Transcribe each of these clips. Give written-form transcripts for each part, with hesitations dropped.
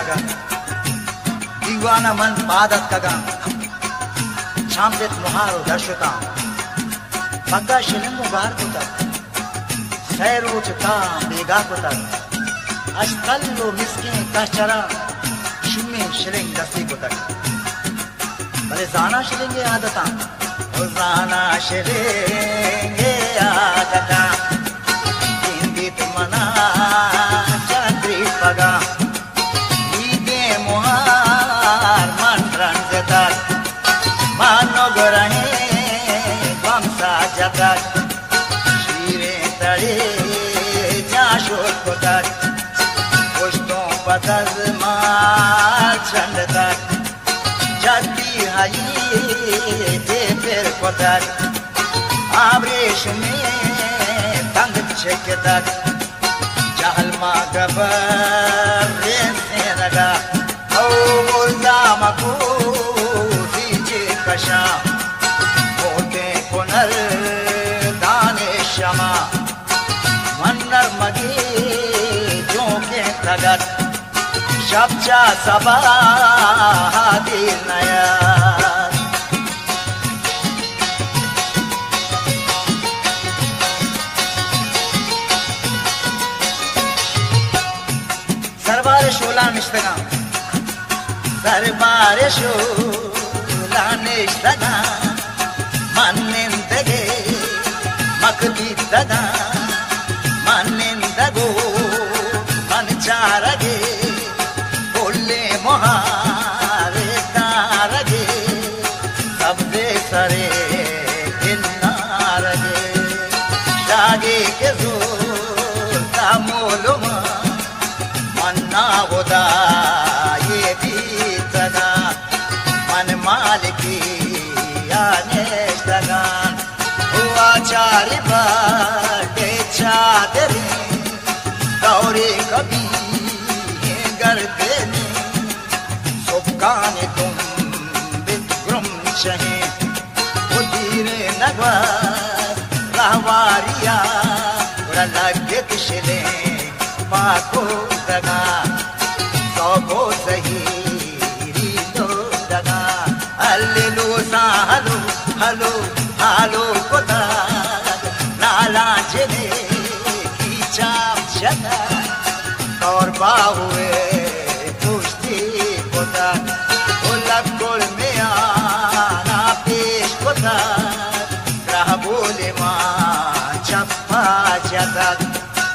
kaga Diwana man padat kaga Champet muharu darshota Bagga shilingu bar kuta Sairu chita bega kuta Ashtallu miskin kachara Shumme shiling dasti kuta Bale zana shilinge adata Zana shilinge adata Indit mana chandri paga Ide muhar mandran zetat Manog rahe vamsa jatat Shire tare jashot kotat Pushton pataz mal chandatat Jati hai te per kotat Abresh me tang cheketat Jahal ma gabar se naga Au mulda maku dije kasha Hote konar dane shama Mannar mage joke tagat Shabcha sabah dil naya Sarbar shola nishtaga Sarbar shola nishtaga Mannendage makdidaga Mannendago mancharage Bolle mohare tarage Sabde sare kinnarage Shage ke zul tamoluma Manna voda ye bitaga Man maliki aneshtaga Hua chari bade chadere Daure kabhi garde ne Sobkane tum bidgrum chahe Udire nagwa rahwariya Ura lagye kishile Mako daga Sobo sahiri do daga Allilu sa halu halu halu kota Nala jene ki chap jata Kaur bahue pushti kota Ulak kol me aana pesh kota Grah bole ma chappa jata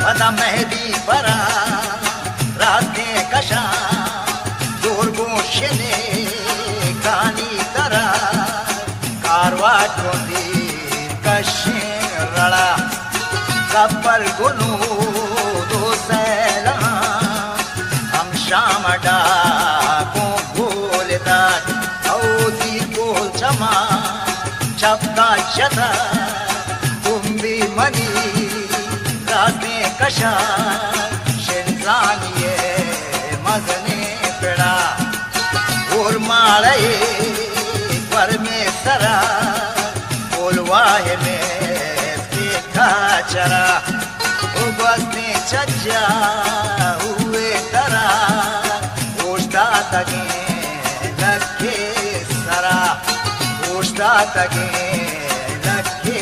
Pada mehdi para raate kasha Dur goshne kani tara Karwa kondi kashin rala Kapal gunu do sela Ham shamada ko bholta Audi ko chama chapka chata Tumbi mani raate kasha Shinzaniye mazne peda Urmalaye par mein sara Ulwahe mein sikha chara Ubasne chacha hue tara Ushta tage lakhe sara Ushta tage lakhe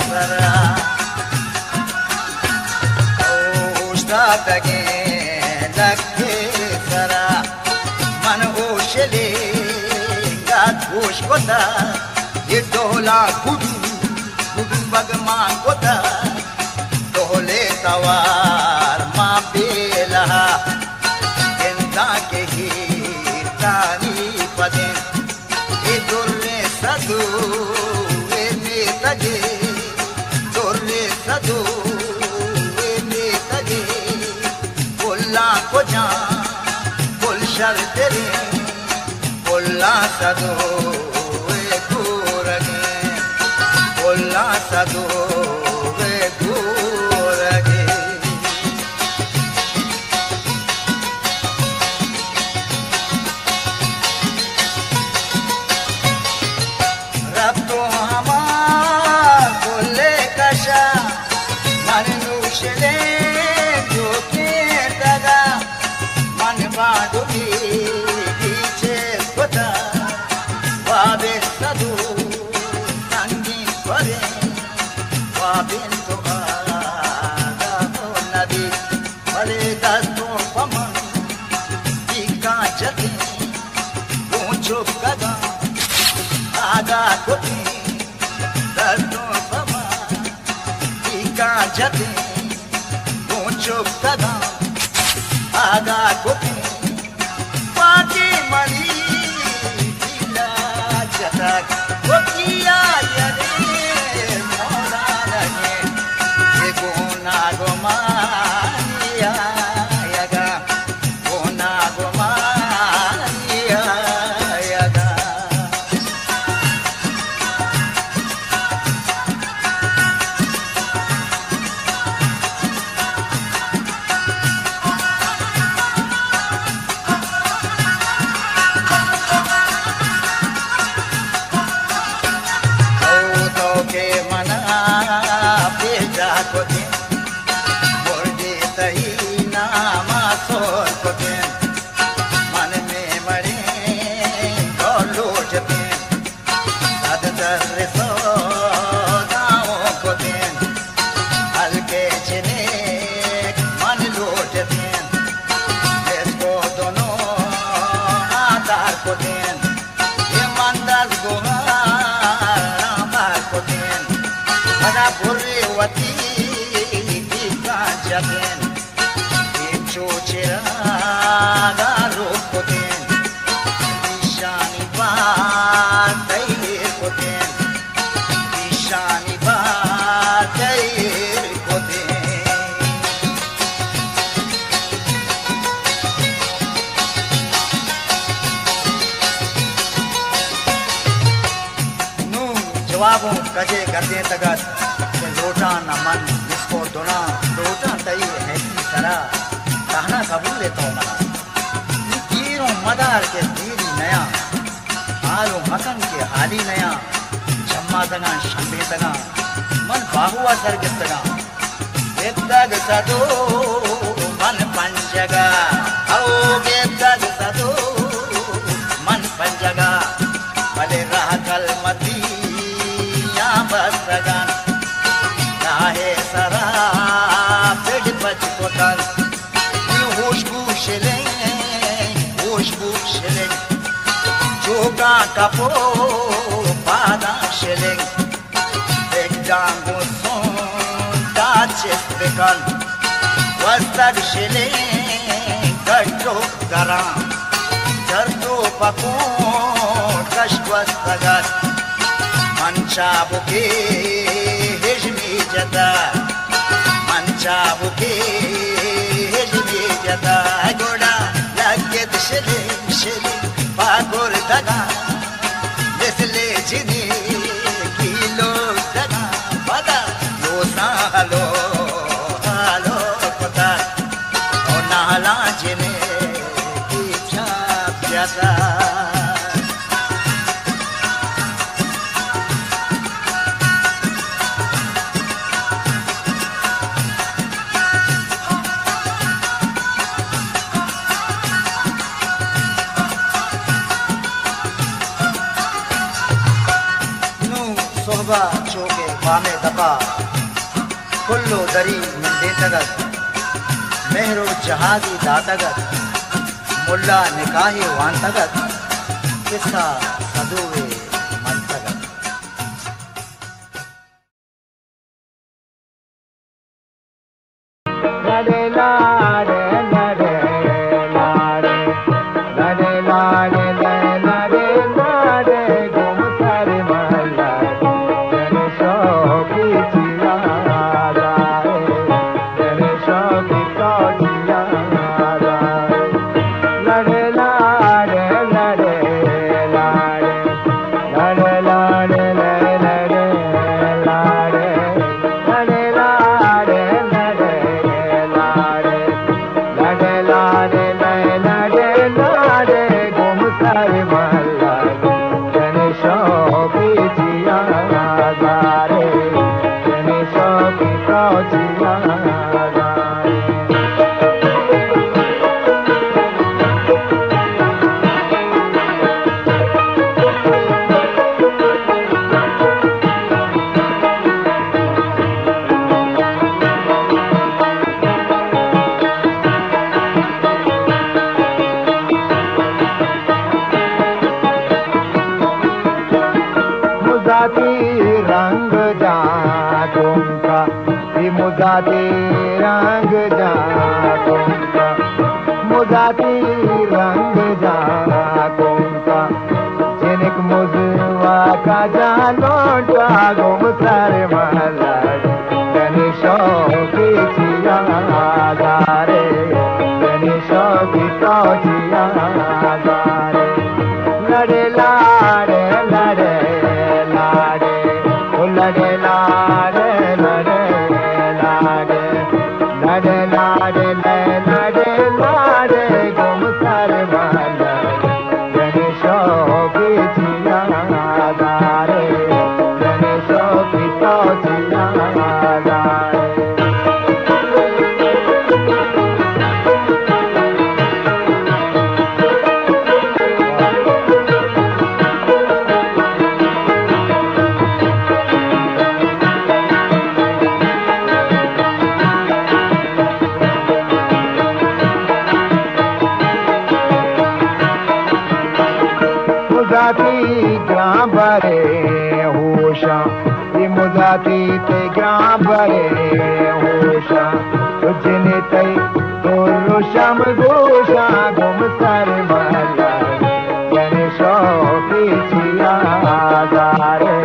sara Ushta tage lakhe sara Man ushele Kush kota ye dola kudu kudu bagman kota dole tawar ma bela kenda ke hitani paden ye dorre sadu e ne tage dorre sadu e ne tage bolla ko ja bol shar tere bolla sadu e durage bolla sadu e durage rab to hamar bolle kasha man nushele jo ke daga man baadu जवाबों कजे करते तगत लोटा न मन जिसको दुना लोटा तई है की तरह कहना कबूल लेता हूँ मना कीरों मदार के दीरी नया आलो मकन के हाली नया जम्मा तगा शंबे तगा मन बाहुआ सरगत तगा बेतग सदो मन पंजगा आओ बेतग सदो मन पंजगा भले राह कल मती बसगन नाहे सरा पेड़ बच कोटन होश बुशले जोगा कपो पादा शले एक जांगो सोन ताचे बेकन वस्तग शले गट्टो गरा जर्दो पको कश्वस्तगत Manchabuke hejmi jata Manchabuke hejmi jata Goda laget shele Pakur daga Nesle jini kilo daga Bada losa halo halo kota Onala jine kicha pyata चोके बामे दपा कुल्लो दरी मिंदे तगत मेहरो जहाजी दातगत मुल्ला निकाहे वान तगत किस्सा सदुवे मन तगत लड़े लाड़े लड़े लाड़े लड़े लाड़े लड़े लाड़े घूम कर मल्ला मुजाती रंग जाकोंका मुजाती रंग जाकोंका जिनक मुजवा का जानो टागुम सारे महला गणेशो की चिया गारे गणेशो की तो चिया गारे लड़े लाड़े लड़े लाड़े लड़े लाड़े लड़े लाड़े लड़े लाड़े लड़े लाड़े गुम सर महला गणेशो की चिया गारे गणेशो की तो चिया गारे मुजाती ग्राम बरे होशा ये मुजाती ते ग्राम बरे होशा जिने ते तो रोशम गोशा गुम सर महला गणेशो की चिया गारे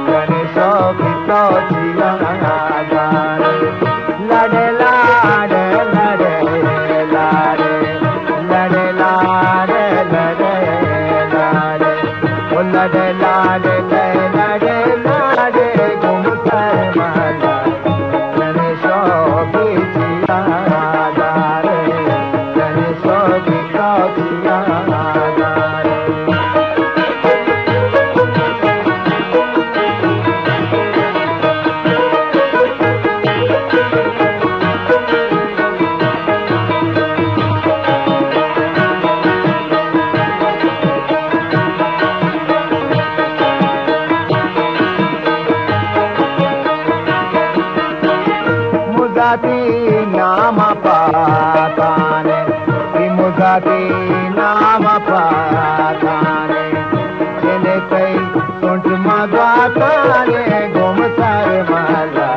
गणेशो की तो चिया गारे लड़े लाड़े लड़े लाड़े लड़े लाड़े लड़े लड़े लाड़े लड़े लाड़े गुम सर महला गणेशो की चिया गारे गणेशो की तो चिया गारे मुजाती नाम पाताने मुजाती नाम पाताने चले कई सुंठ मगाताने गुम सर महला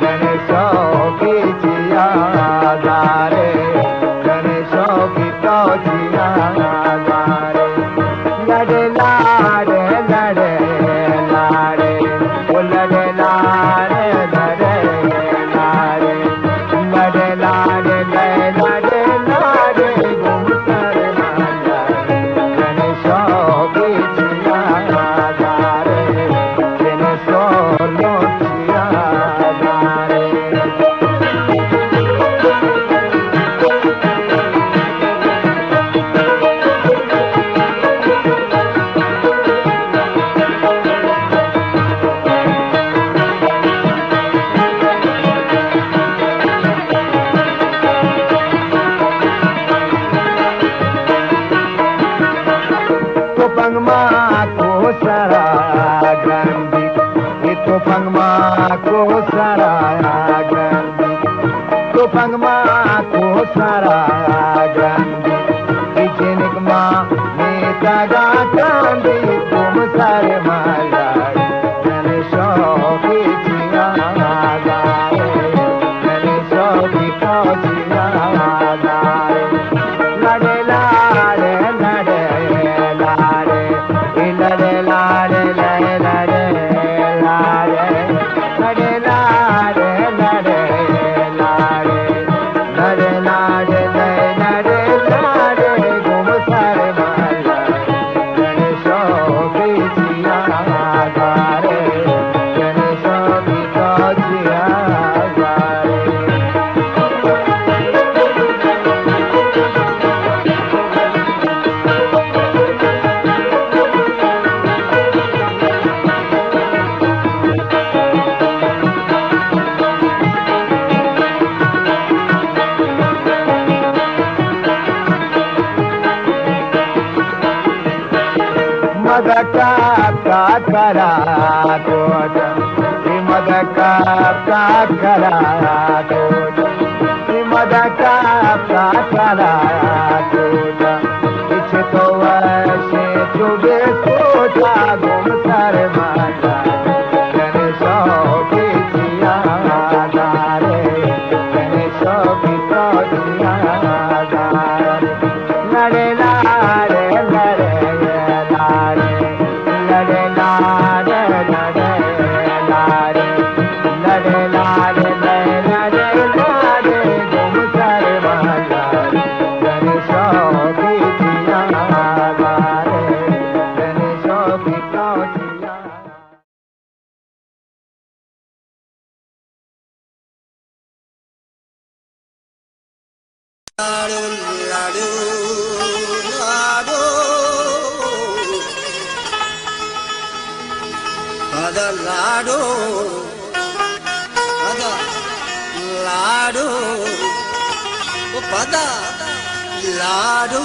गणेशो की चिया गारे गणेशो की तो चिया गारे लड़े लाड़े लड़े लाड़े वो लड़े लाड़े लड़े लाड़े लड़े लाड़े लड़े लाड़े गुम सर महला गणेशो की चिया गारे गणेशो लो चिया गारे तो पंगमा को सरा गंदी ये तो पंगमा को सरा गंदी तो पंगमा को सरा गंदी जिनक माँ नेता गांधी तुम सारे महला गणेशो की चिया गारे गणेशो की तो चिया गारे लड़े लाड़े लड़े लाड़े लड़े लाड़े लड़े लाड़े लड़े लाड़े लड़े लाड़े लड़े लाड़े लड़े लाड़े गुम सर महला गणेशो की चिया गारे गणेशो की तो चिया गारे मदका करा तोड़ मदका करा तोड़ मदका करा तोड़ पीछे तो वर्षे चुबे सोचा गुम सर महला गणेशो की चिया गारे लड़े लारे लड़े लारे लड़े लारे लड़े लारे गुम कर वाला तेरे शौकी दिया लारे तेरे शौकी कौटिया लाडो लाडो लाडो ada lado ada lado pada lado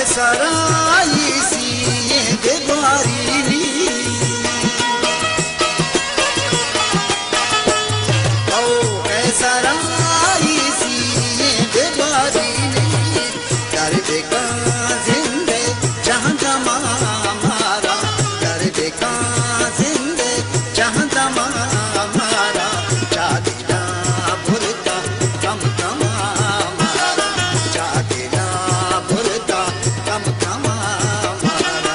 सराई सी ये दीवारी ओ सराई सी ये दीवारी कर देखा जिंदे जहां जमा मारा कर देखा जिंदे जहां जमा मारा चादीदा भुरता कम कमा मारा चादीदा भुरता कम कमा मारा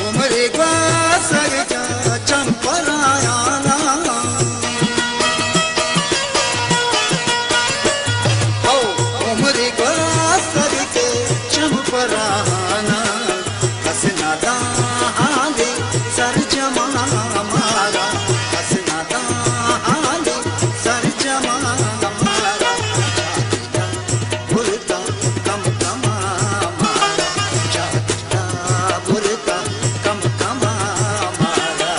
उमरे ग्वासर का चंपराया ना ओ उमरे ग्वासर के चंपराना हसना दा आले सर जमा मारा हसना दा आले सर जमा मारा चादीदा भुरता कम कमा मारा चादीदा भुरता कम कमा मारा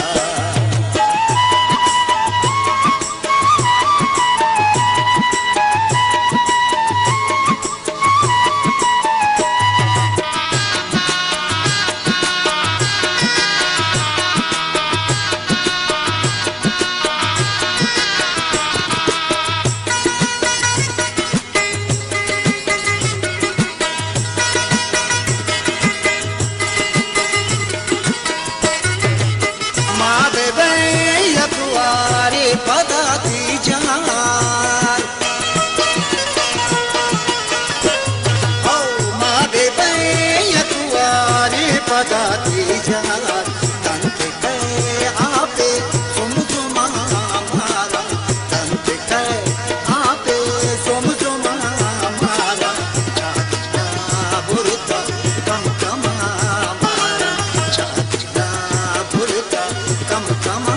माँ बेबे यकुआरे पदाती जार ओ माँ बेबे यकुआरे पदाती जार तंते के आपे सुम सुमा मारा तंते के आपे सुम सुमा मारा चादीदा भुरता कम कमा मारा चादीदा भुरता कम कमा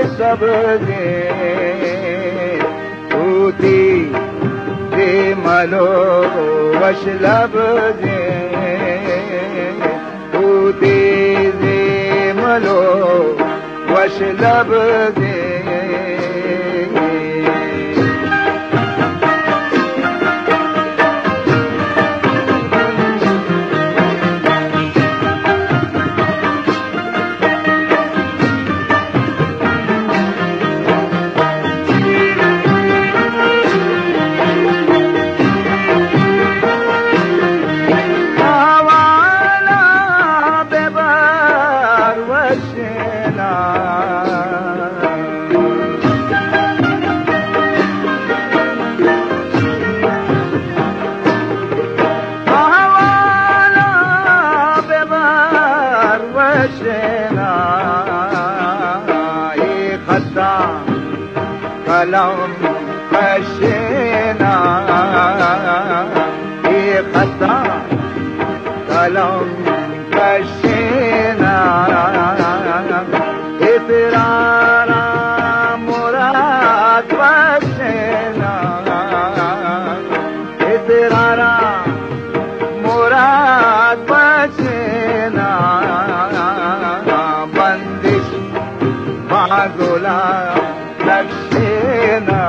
सबजे तूती जे मलो वश लबजे तूती जे मलो वश लबजे कलम कशना ये खता कलम कशना इतरारा मुराद बशना इतरारा मुराद बशना बंदिश बागुला लक्ष्यना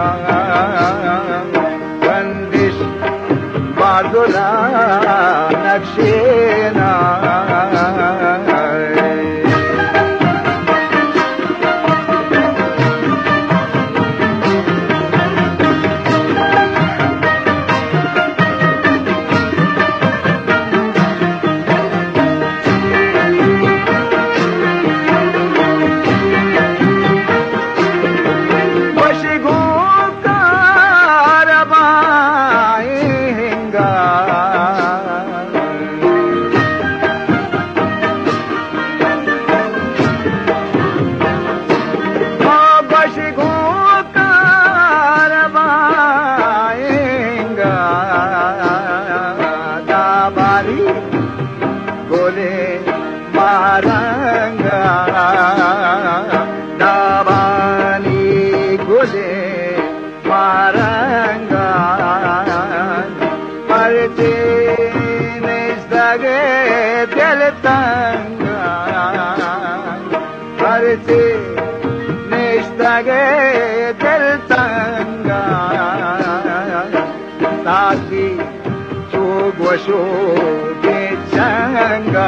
बंदिश बादुला नक्शेना Gosho ke changa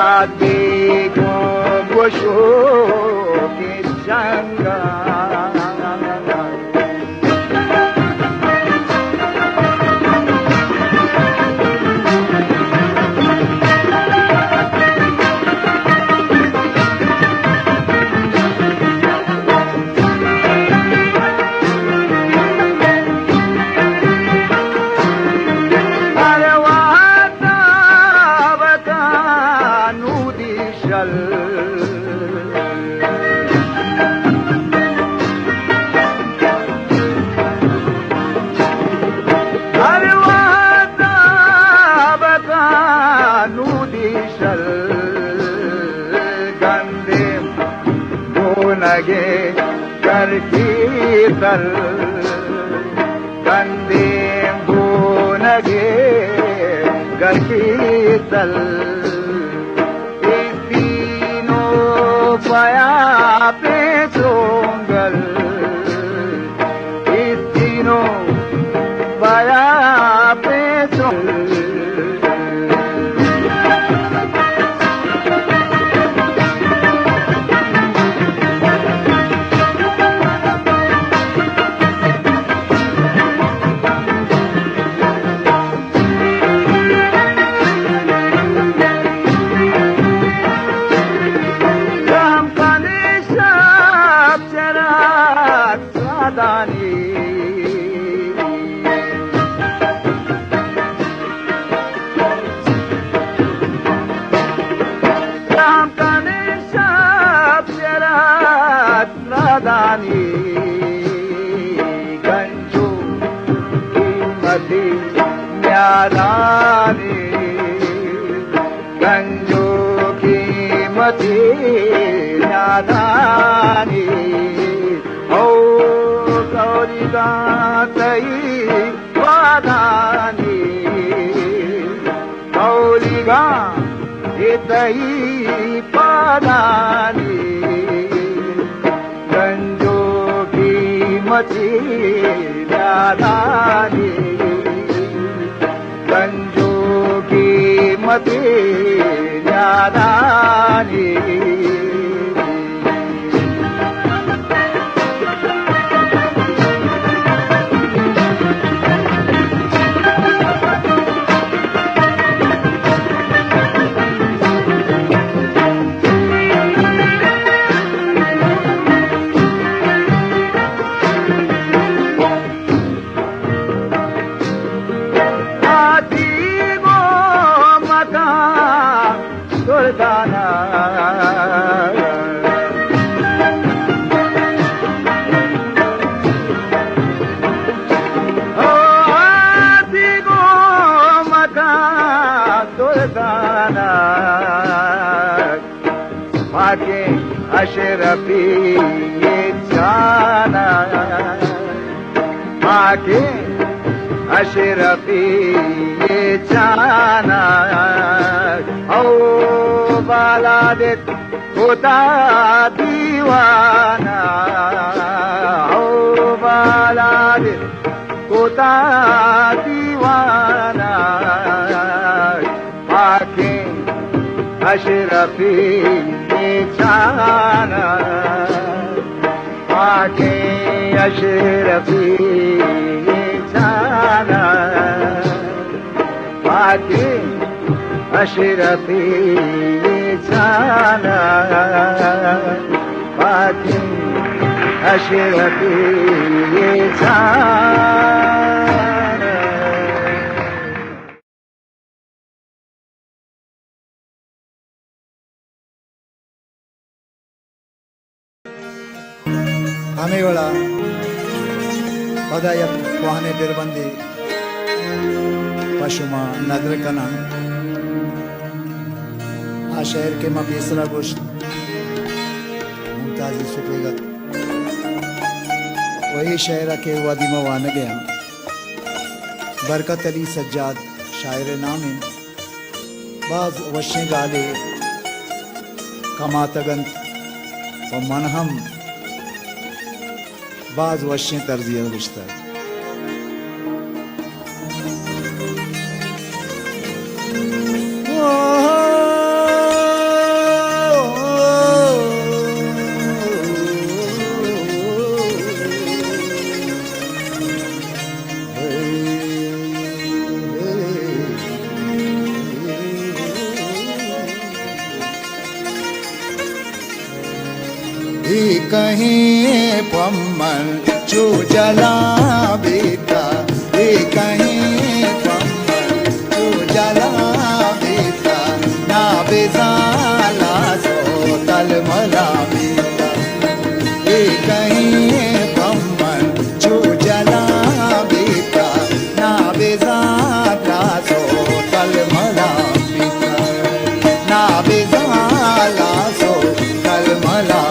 adi go gosho ke changa Gal gande bunage garkital itino paya pe songal itino paya pe songal Ganja ki mati Wadani ओ गौरीगा तई वादानी गौरीगा तई पादानी गंजोगी मची दादानी गंजोगी मची दादानी अशरफी जाना आके अशरफी जाना ओ बाला दे होता दीवाना ओ बाला दे होता दीवाना आके अशरफी जाना आके अशरफी जाना आके अशरफी जाना आके अशरफी जाना। हमें वाला पदायत वाहने बिरबंदी पशुमा नदर कना आ शहर के मबीसरा गोश्त मुमताज़ी सुपेगत वही शहर के वादी में वान गया बरकत अली सज्जाद शायर नामे बाज वशे गाले कमातगन व मनहम बाज वशें तर्जिया रिश्ता कहीं पम्मन जो जला बेटा कहीं पम्मन जो जला बेटा ना बेजाला सो तल मला बेटा कहीं पम्मन जो जला बेटा ना बेजाला सो तल मला बेटा ना बेजाला सो तल मला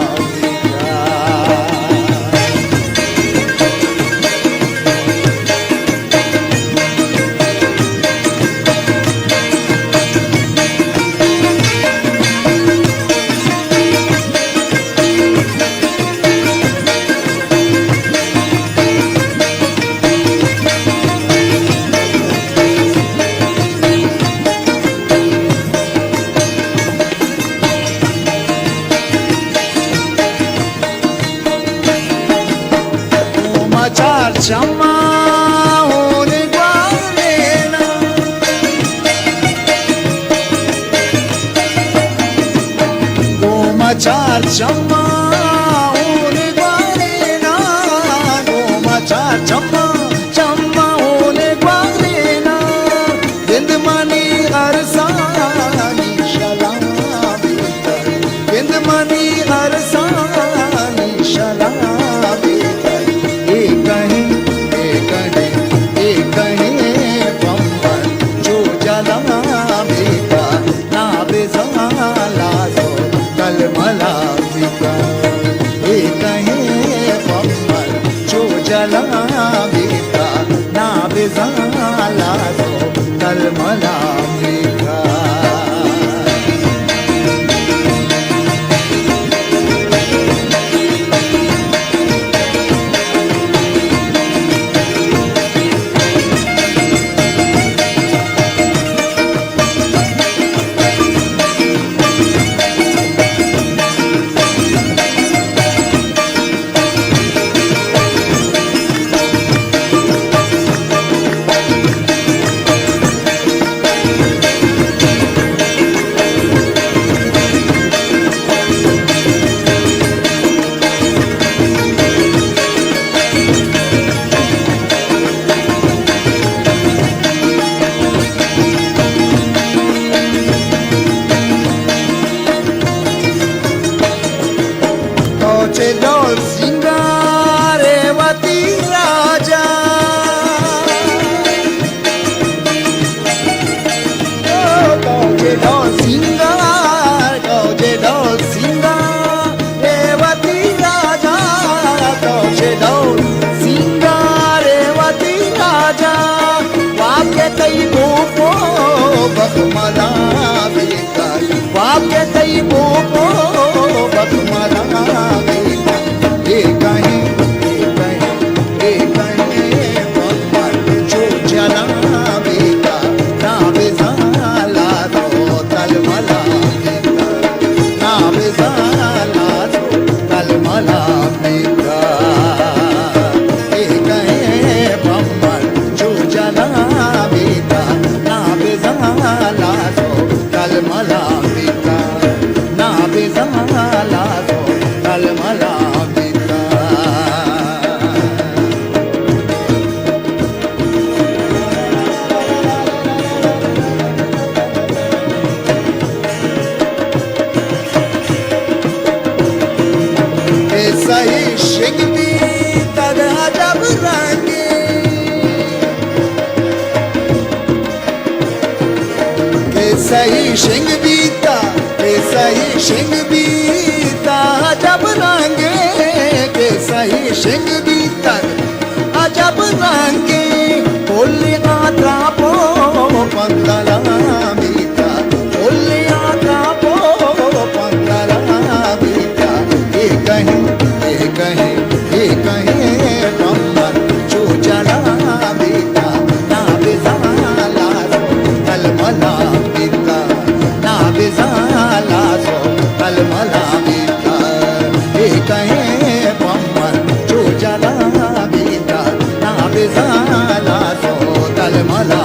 चम्मा होने ग्वालेना गोमा चार चम्मा होने ग्वालेना गोमा चार चम्मा चम्मा होने ग्वालेना जिंद मनी अरसानी शलाबी जिंद मनी अरसानी शलाबी मला ढोल सिंगार गौजे ढोल सिंगार रेवती राजा गौजे ढोल सिंगार रेवती राजा वाक्य कई भूपो बकमला बेटा वाक्य कई भूपो बकमला बेटा ये कहीं जो जला बेटा ना बेजाला दो तलमला बेटा ना बेजाला दो तलमला बेटा ये कहीं बम्बर जो जला बेटा ना बेजाला दो तलमला बेटा ना बेजाला दो तलमला बेटा सही शिकती तरह जब रंगे सही शिंग बीता सही शिंग बीता जब रंगे के सही शिंग बीता अजब रंगे बोले आत्रा पो पंदला बीता बोले आत्रा पो पंदला बीता ये कहीं बम्बर जो जला बेटा ना बेजाला सो तलमला बेटा ना बेजाला सो तलमला बेटा ये कहीं बम्बर जो जला बेटा ना बेजाला सो तलमला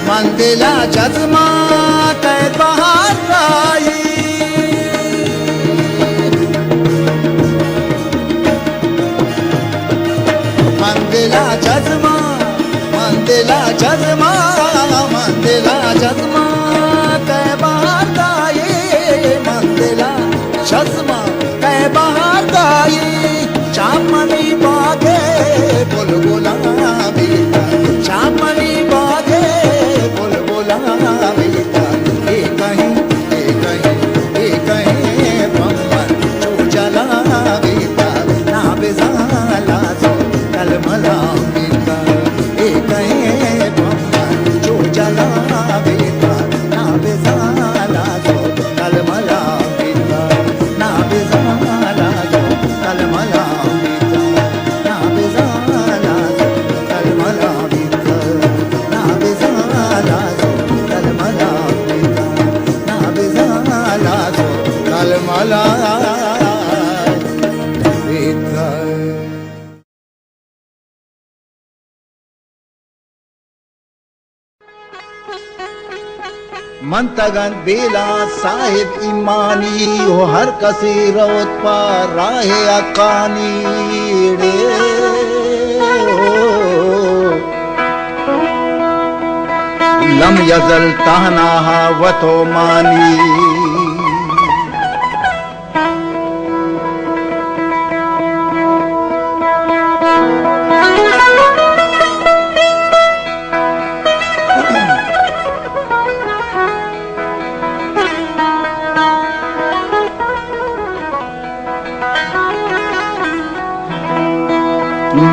मंदिला जज्मा कै बहार आई मंदिला जज्मा मंदिला जज्मा मंदिला जज्मा कै बहार आई मंदिला जज्मा कै बहार आई चामनी बागे बुलबुला बेटा चामनी बागे बुलबुला बेटा ये कहीं बम्बर जो जला बेटा ना बेजाला सो तलमला बेटा ये कहीं बम्बर जो जला बेटा ना बेजाला सो तलमला बेटा ना बेजाला सो तलमला बेटा ना बेजाला सो तलमला बेटा ना बेजाला सो तलमला बेटा ना बेजाला सो तलमला बेटा मंतगन बेला साहिब ईमानी हो हर कसी रोत पर राहे अकानी रे लम यजल तहनाहा वतो मानी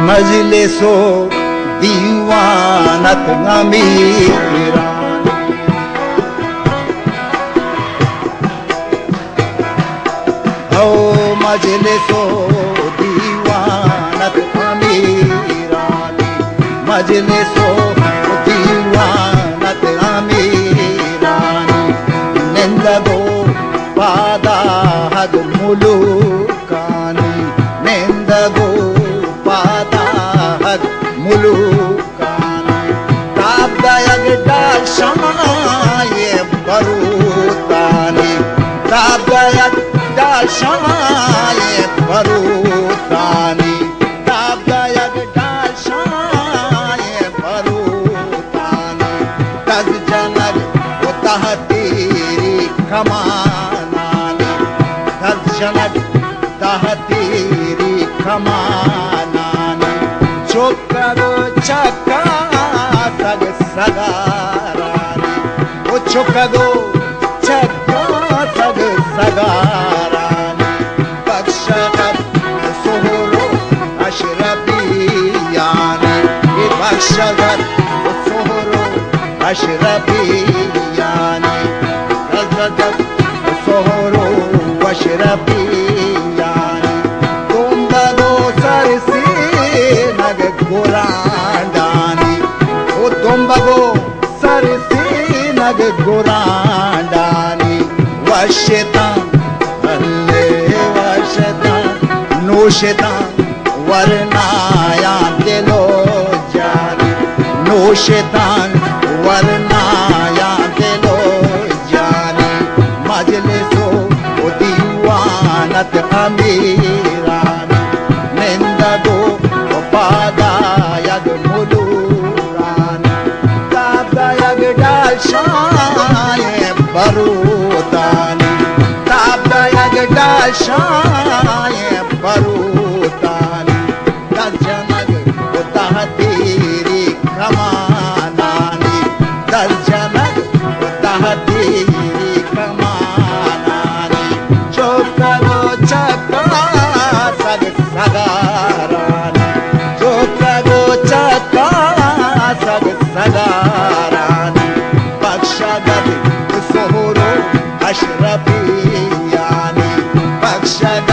मजलिसो दीवानत अमीरानी ओ मजलिसो दीवानत अमीरानी मजलिसो दीवानत अमीरानी निंदगो पादा हद मुलुकानी निंदगो मुलुकानी ताबदयग डाशमाये बरूतानी ताबदयग डाशाये बरूतानी ताबदायक डाशाये बरूतानी तज जनक तहतीरी कमानानी तज जनक तहतीरी कमानानी चोकरो चक्का सग सगारानी वो चोकरो चक्का सग सगारानी बख्शगत सोहरो अशरफियानी ये बख्शगत सोहरो अशरफियानी रज़गत सोहरो अशरफियानी तुम बगो सरसी नग गुरांडानी ओ तुम बगो सरसी नग गुरांडानी वशतान अल्ले वशतान नोशतान वरनाया दिलो जानी नोशतान वरनाया दिलो जानी मजलिसो ओ दीवानत अमीरानी निंदगो ओ पादायग मुलूरानी ताबदायग डाशाये बरूतानी ताबदायग डाशाये बरूतानी दर्जनग तहतीरी कमानानी दर्जनग तहतीरी कमानानी चोकरो चक्का सग सगारानी चोकरो चक्का सग सगारानी बख्शगत Sohro अशरफियानी बख्शगत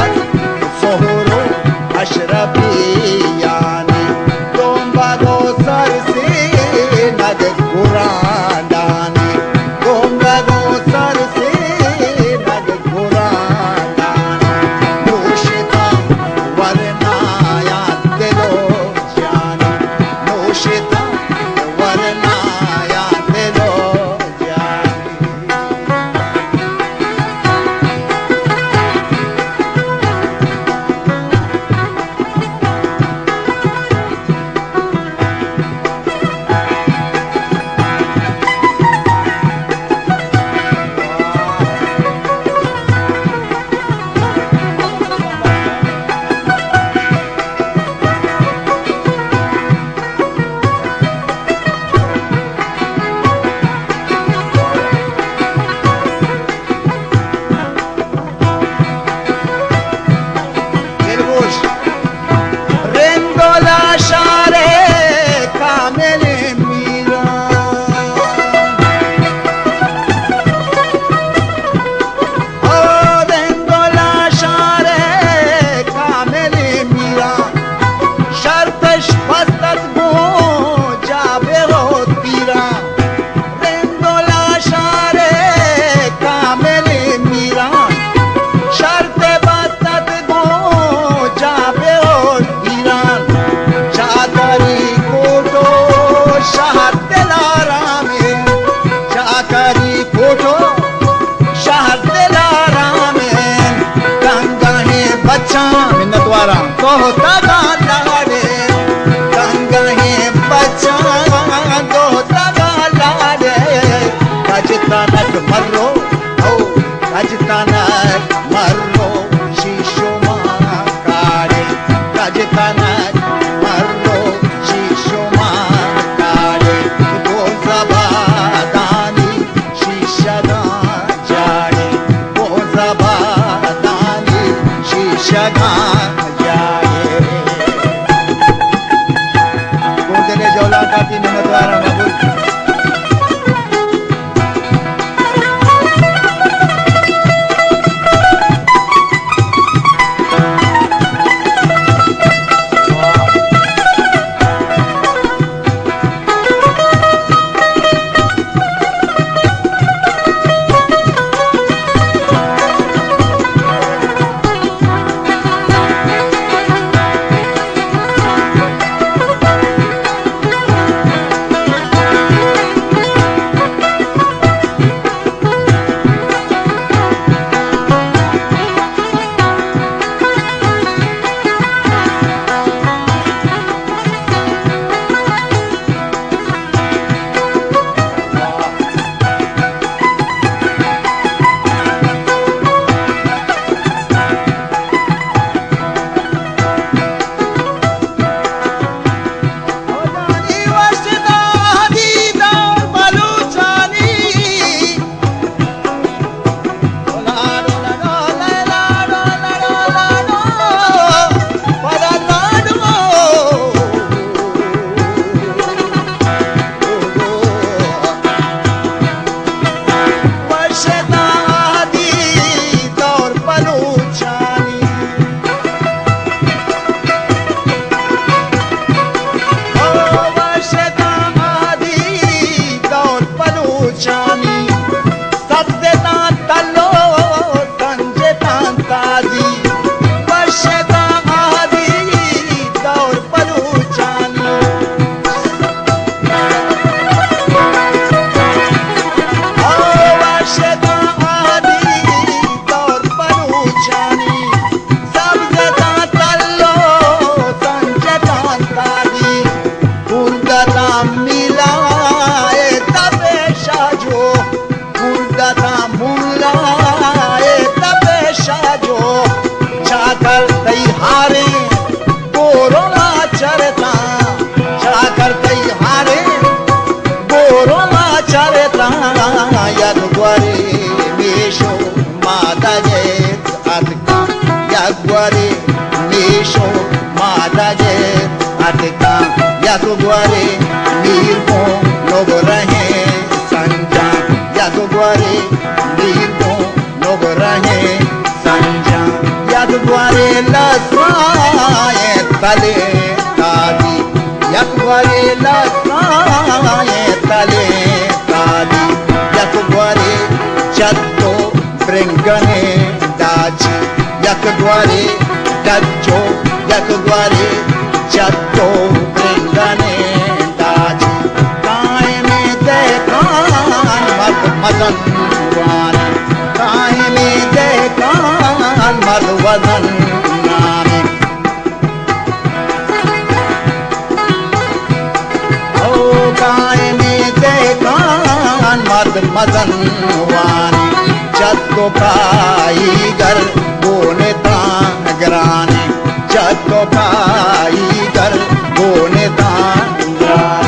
guare nisho madage atika yak guare nirmo nogo rahe sanja yak guare nirmo nogo rahe sanja yak guare la swaye tale tadi yak guare la swaye tale tadi yak guare chatto brengane daji yak guare dajo yak guare chatto brengane daji kae me dekan mad madan wane kae me dekan mad wadan name o kae me dekan mad madan wane Chatto pai gar bone ta grane Chatto pai gar bone ta grane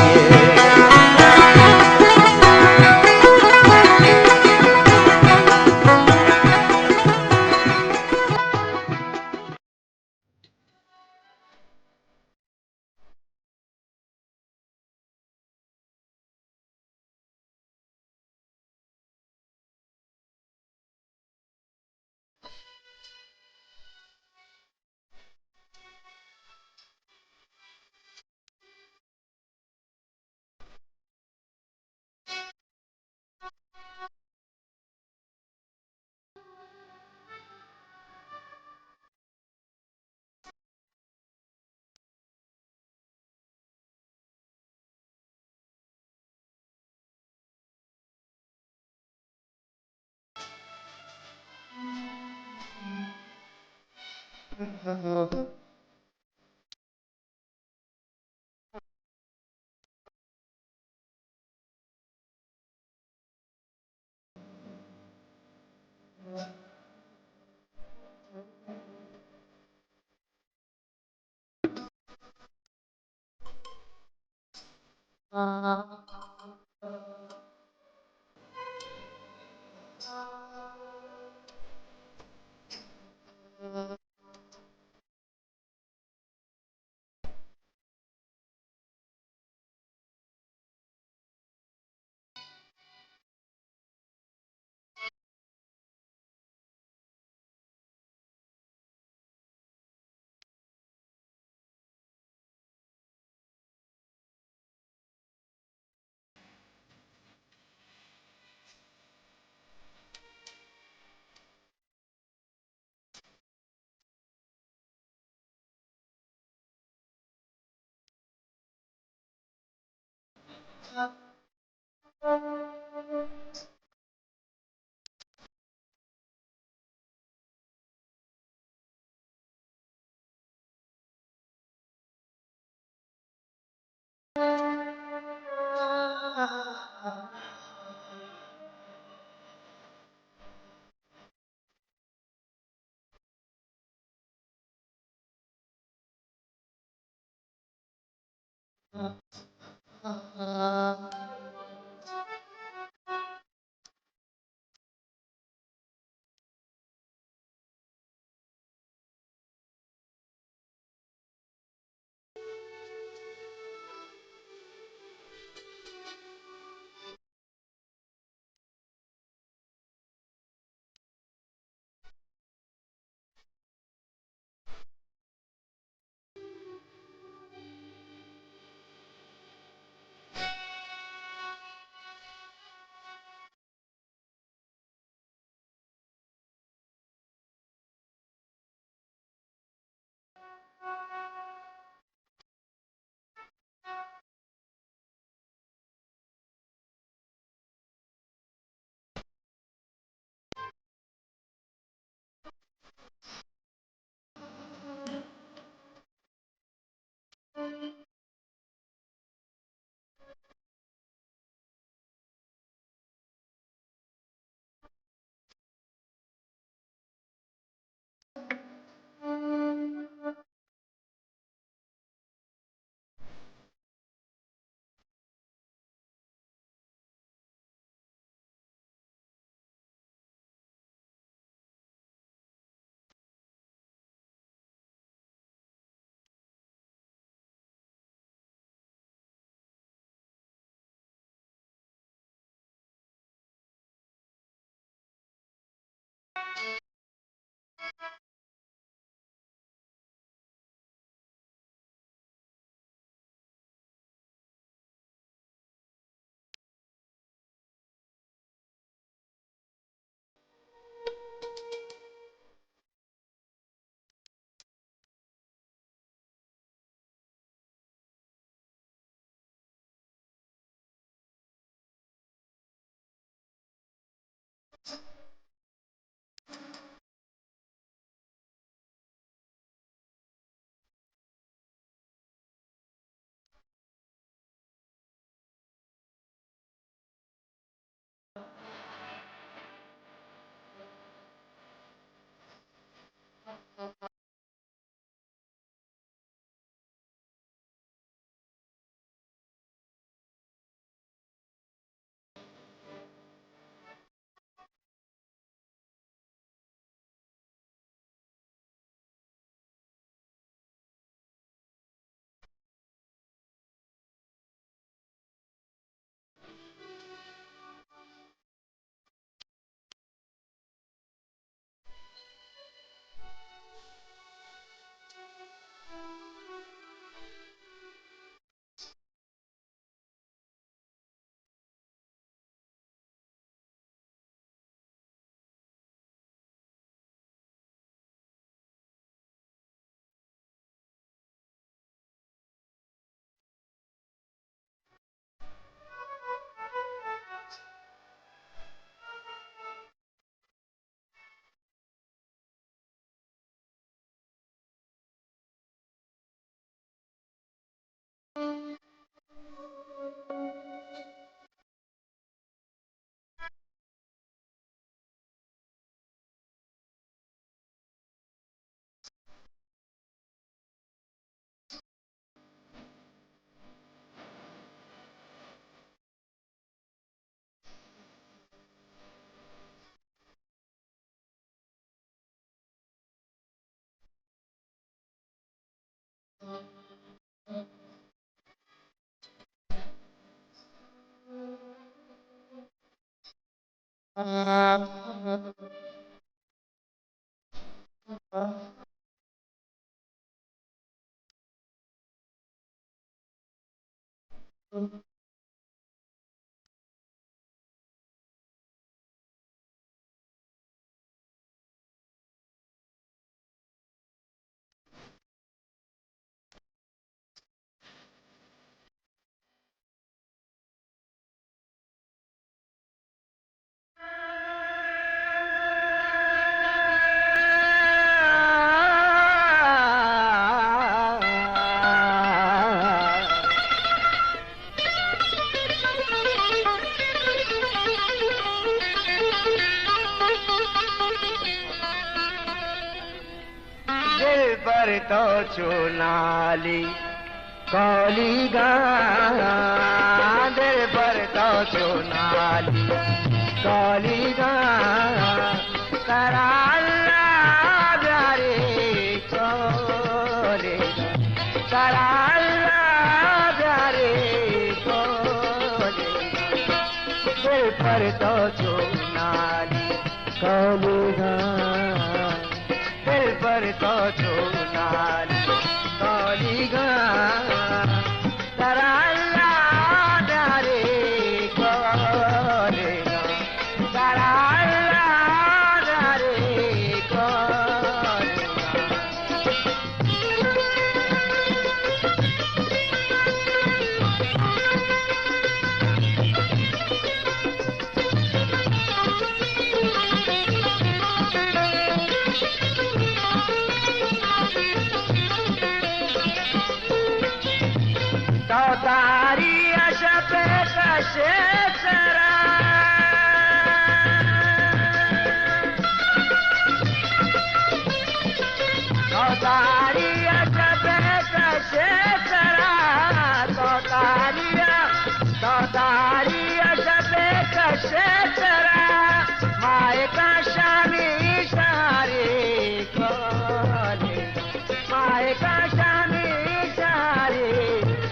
पर तो चुनाली कौली दिल पर तो चुनाली कौली कराला प्यारे कोले कराला प्यारे कोले दिल पर तो चुनाली कौली दिल पर तो चुनाली कौली कराला प्यारे कोले कराला प्यारे कोले तो तारी अशप कशे सरा तो तारी अशप कशे सरा तो तारी अशप कशे सरा माए का शामी सारे कोले माए का शामी सारे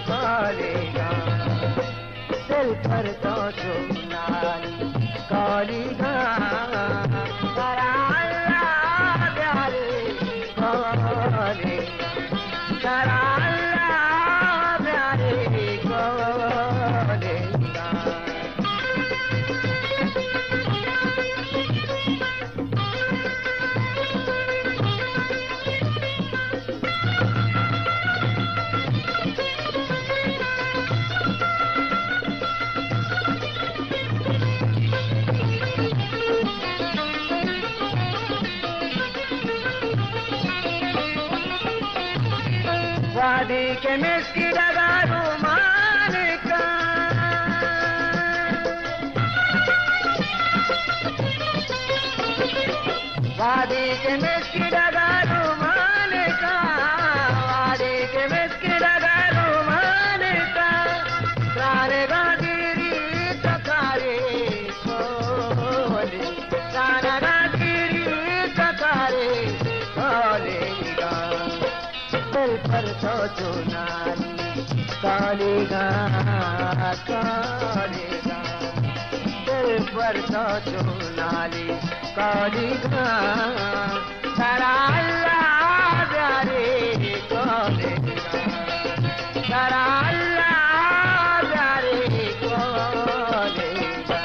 कोलेगा दिल पर तो चुनाली कौली कराला प्यारे कोने सारा अल्लाह प्यारे कोने वादी के मिस्की लगा रुमान का वादी के मिस्की लगा रुमान का वादी के मिस्की लगा रुमान का सारे गागिरी तकारे खोले सारा गागिरी तकारे खोले पर तो चुनाली कालेगा कालेगा दिल पर तो चुनाली कालेगा सारा अल्लाह प्यारे कालेगा सारा अल्लाह प्यारे कालेगा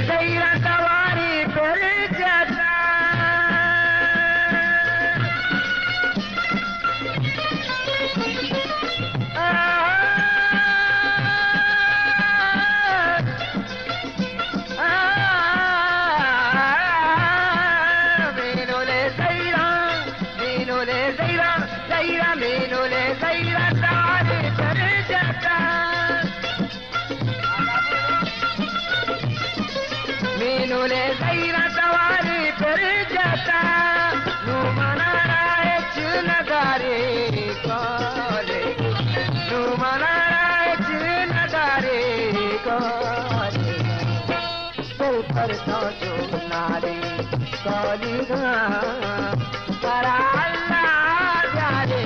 गैरा सवारी पर जाता मेनोले गैरा गैरा मेनोले गैरा सवारी पर जाता मीनूले गैरा सवारी पर जाता नू मनारा नगारे कोले नू मनारा नगारे कोले दिल पर तो जो नारे कोली सारा अल्लाह जाने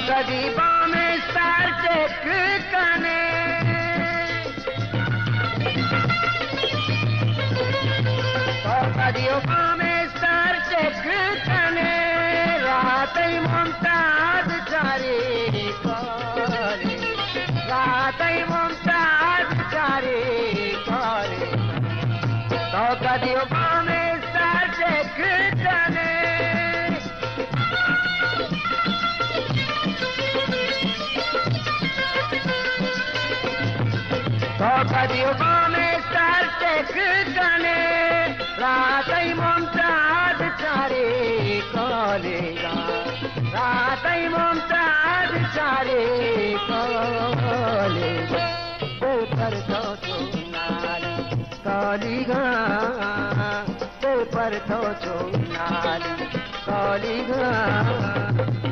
गरीबा में सार चेक कने तो गरीबा में सार चेक कने रात ही मुमताज चारे कोरे रात ही मुमताज चारे कोरे तो गरीबा में सार चेक कने तो गरीबा में सर टेक कने रात ही मुमताज चारे कोलेगा रात ही मुमताज चारे कोलेगा दिल पर तो चुनाली कोलेगा दिल पर तो चुनाली कोलेगा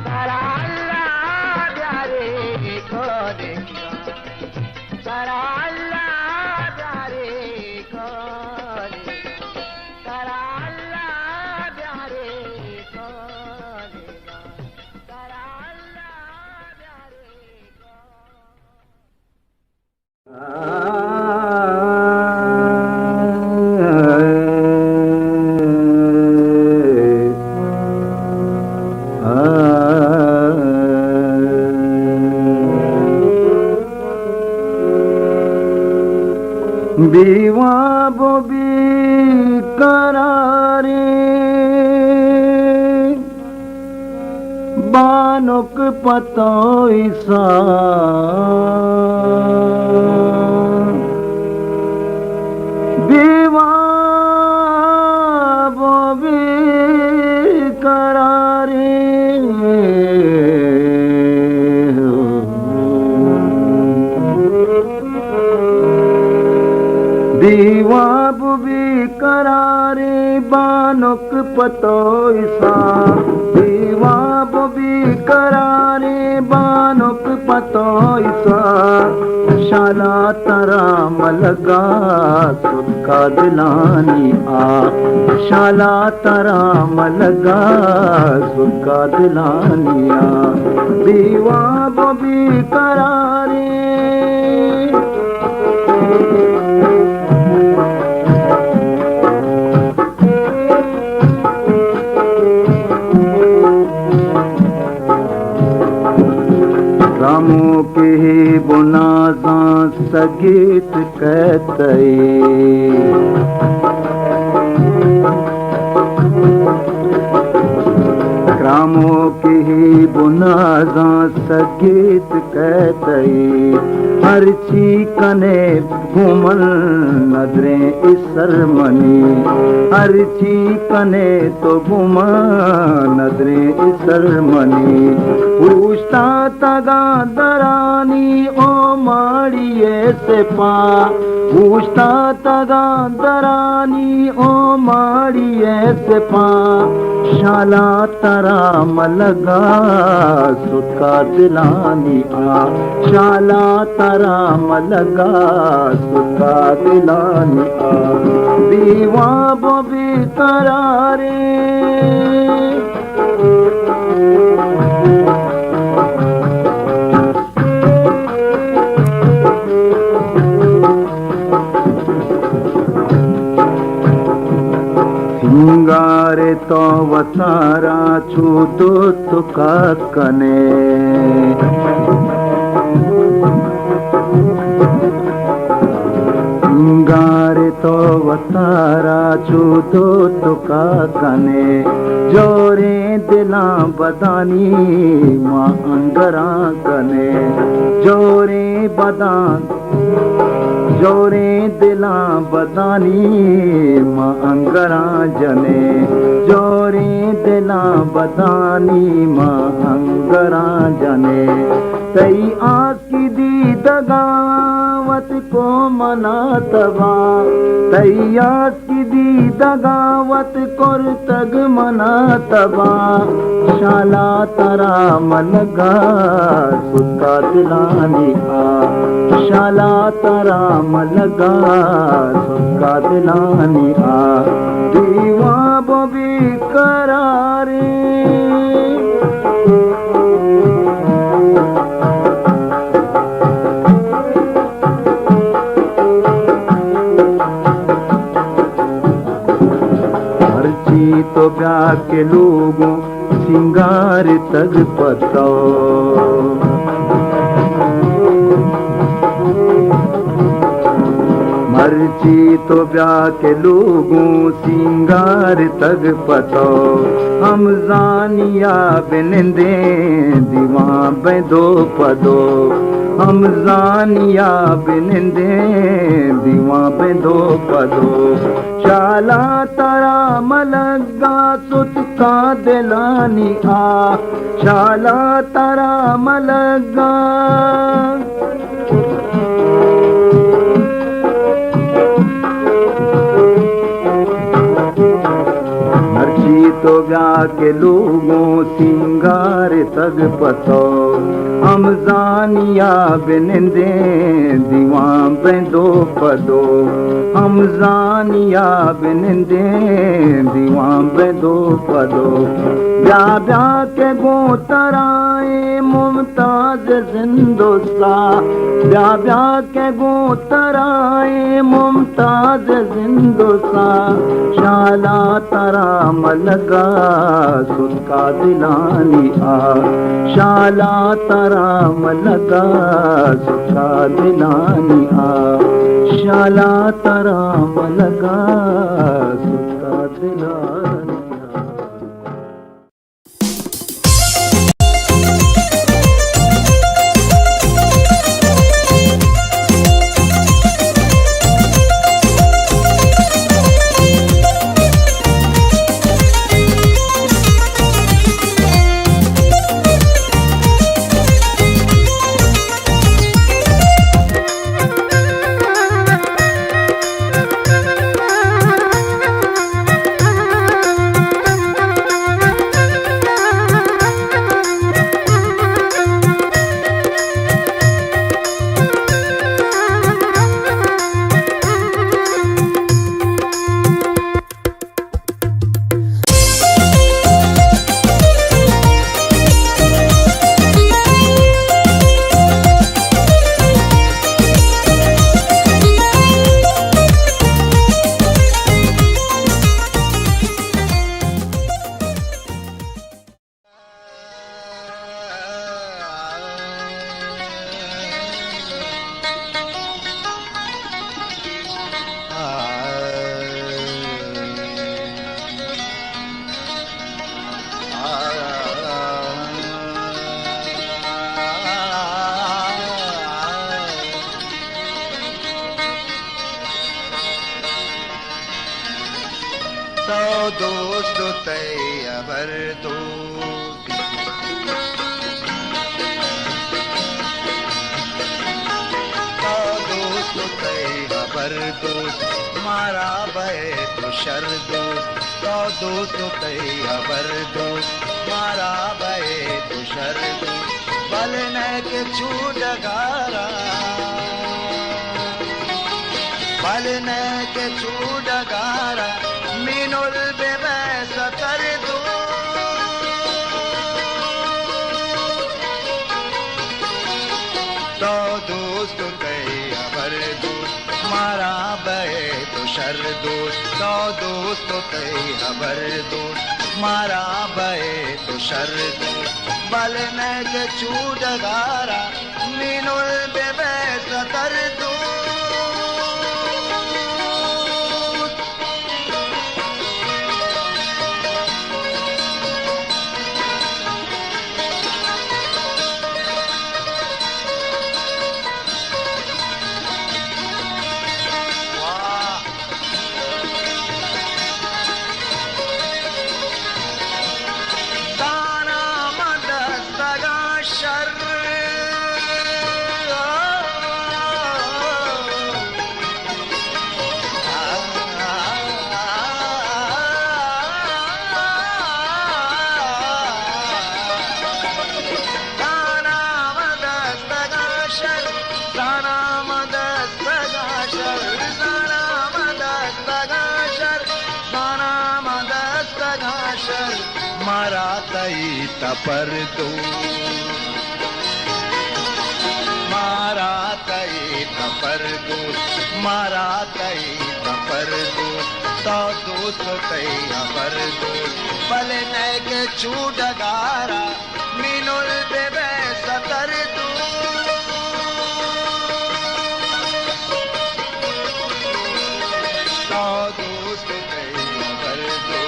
सारा अल्लाह प्यारे कोलेगा सारा अल्लाह प्यारे कोले सारा अल्लाह प्यारे कोलेगा सारा अल्लाह प्यारे बीवा बोबी करारे बानुक पतो ईसा बीवा बोबी करारे दीवा बुबी करारे बानुक पतो ईसा दीवा बुबी करारे बानुक पतो ईसा शाला तरा मलगा सुका दिलानी आ शाला तरा मलगा सुका दिलानी आ दीवा बुबी करारे रामो के बुनाजा सगीत कहते रामो के बुनाजा सगीत कहते हर ची कने घूमन नजरें इसरमनी हर ची कने तो घूमन नजरें इसरमनी पूछता तगा दरानी ओ माड़िए से पा पूछता तगा दरानी ओ माड़िए से पा शाला तरा मलगा सुका दिलानी आ शाला तरा मलगा सुका दिलानी आ दीवा बोबी करारे सिंगारे तो वतारा छूतो तुका कने सिंगारे तो वतारा छूतो तुका कने जोरे दिला बदानी मां अंगरा कने जोरे बदान जोरे दिला बदानी मां अंगरा जने जोरे दिला बदानी मां अंगरा जने तई आस की दी दगावत को मना तबा तई आस की दी दगावत कोर तग मना तबा शाला तरा मलगा सुका दिलानी आ शाला तरा मलगा सुका दिलानी आ दीवा बोबी करारे हरची तो ब्याह के लोगों सिंगार तग पतो मर्ची तो ब्याह के लोगों सिंगार तग पतो हम जानिया बिनंदे दीवा बेदो पदो हम जानिया बिनंदे दीवा बेदो पदो शाला तरा मलगा सुतका दिलानी आ शाला तरा मलगा मर्जी तो ब्याह के लोगों सिंगार तग पतो हम जानिया बिनंदे दीवा बेदो पदो हम जानिया बिनंदे दीवा बेदो पदो ब्याह ब्याह के गो तराए मुमताज जिंदोसा ब्याह ब्याह के गो तराए मुमताज जिंदोसा शाला तरा मलगा सुका दिलानी आ शाला तरा मलगा सुका दिलानी आ शाला तरा मलगा सुका दिलानी खबर दो। दोस्त कई खबर दोस्त मारा भय तो शर दोस्त। दोस्त कई खबर दोस्त मारा भय तो शर दोस्त। बल न के छूडगारा बल न के छूडगारा मीनुल बेबे सतर दो। दोस्त कई खबर दोस्त मारा भय तो शर दोस्त। दोस्त कई खबर दोस्त मारा भय तो शर दोस्त। बल न के छूडगारा मीनुल बेबे सतर दो। मारा तई तपर दो मारा तई तपर दो मारा तई तपर दो। दोस्त कई खबर दोस्त बल न के छूडगारा मीनुल बेबे सतर दो। दोस्त कई खबर दो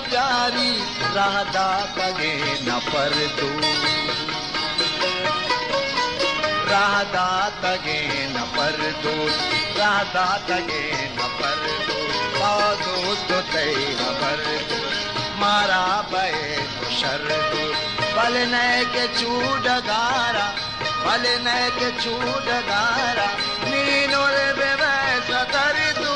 प्यारी राधा तगे न पर दो राधा तगे न पर दो राधा तगे न पर दो। दोस्त कई खबर दो मारा भय तो शर दो। बल न के छूडगारा बल न के छूडगारा मीनुल बेबे सतर दो।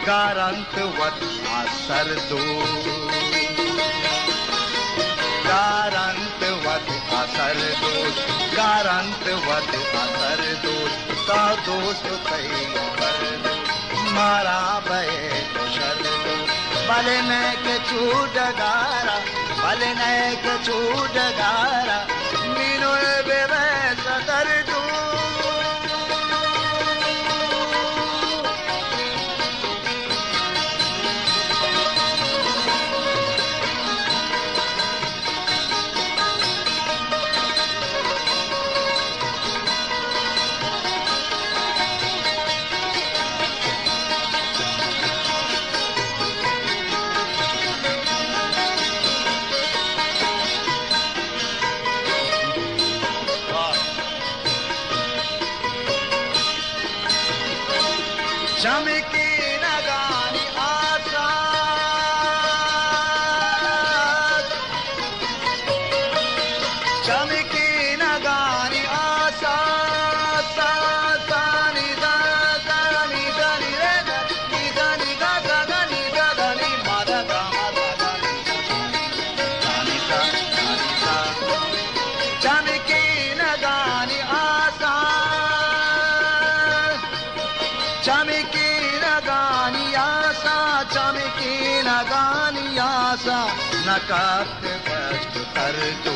गारंतवत असर दो गारंतवत असर दो गारंतवत असर दो। तो दोस्त तई पर मारा बे तो शर भले न के चूडगारा भले न के चूडगारा मीनो बेबे सदर दू चमकी नगानी आशा चमकी नगानी आशा सा सा नि दा दा नि दा नि रे दा नि दा नि गा गा गा नि दा दा नि मा दा गा मा दा गा नि दा नि सा चमकी नगानी आशा चमकी नगानी आशा नकात बस्त कर दो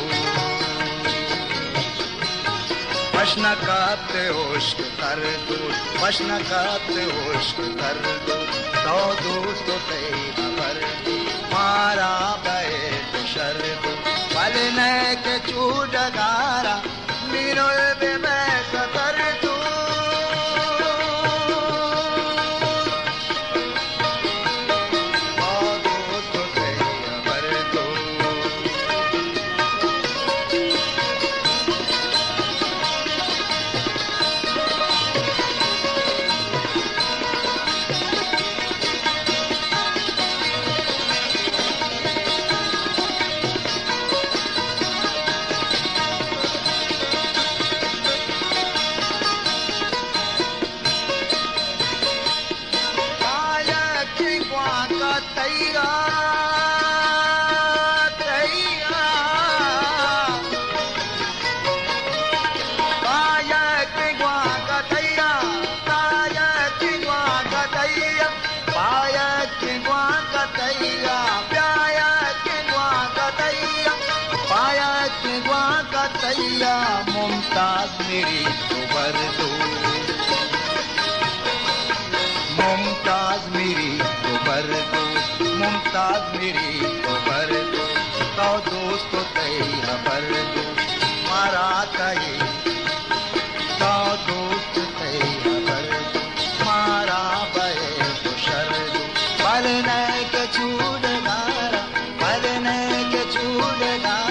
वशनकात उश्क कर दो वशनकात उश्क कर दो तो दोस्त ते खबर दो मारा बैठ शर दो भले न के चूडगारा मीनो बे मैं कर दो मुमताज मेरी खबर दो मुमताज मेरी खबर दो मुमताज मेरी खबर दो तो दोस्त तई खबर दो मारा तई तो दोस्त तई खबर दो मारा बे तो शर दो भले न के चूडगारा भले न के चूडगारा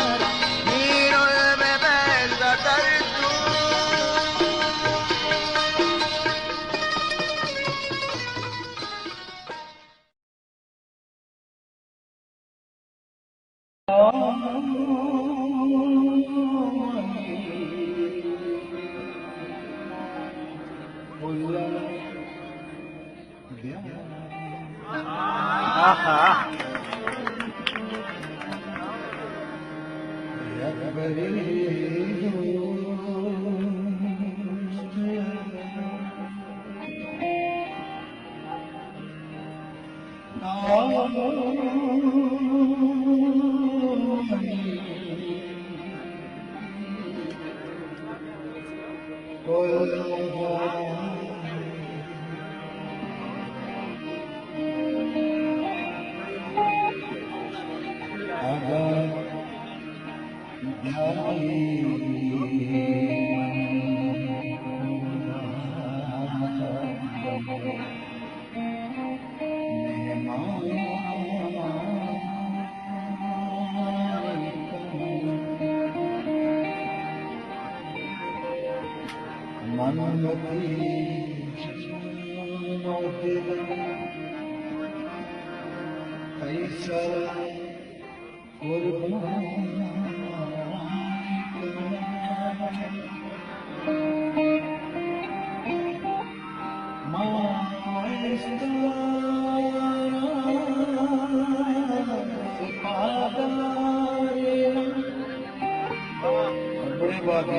बड़े बात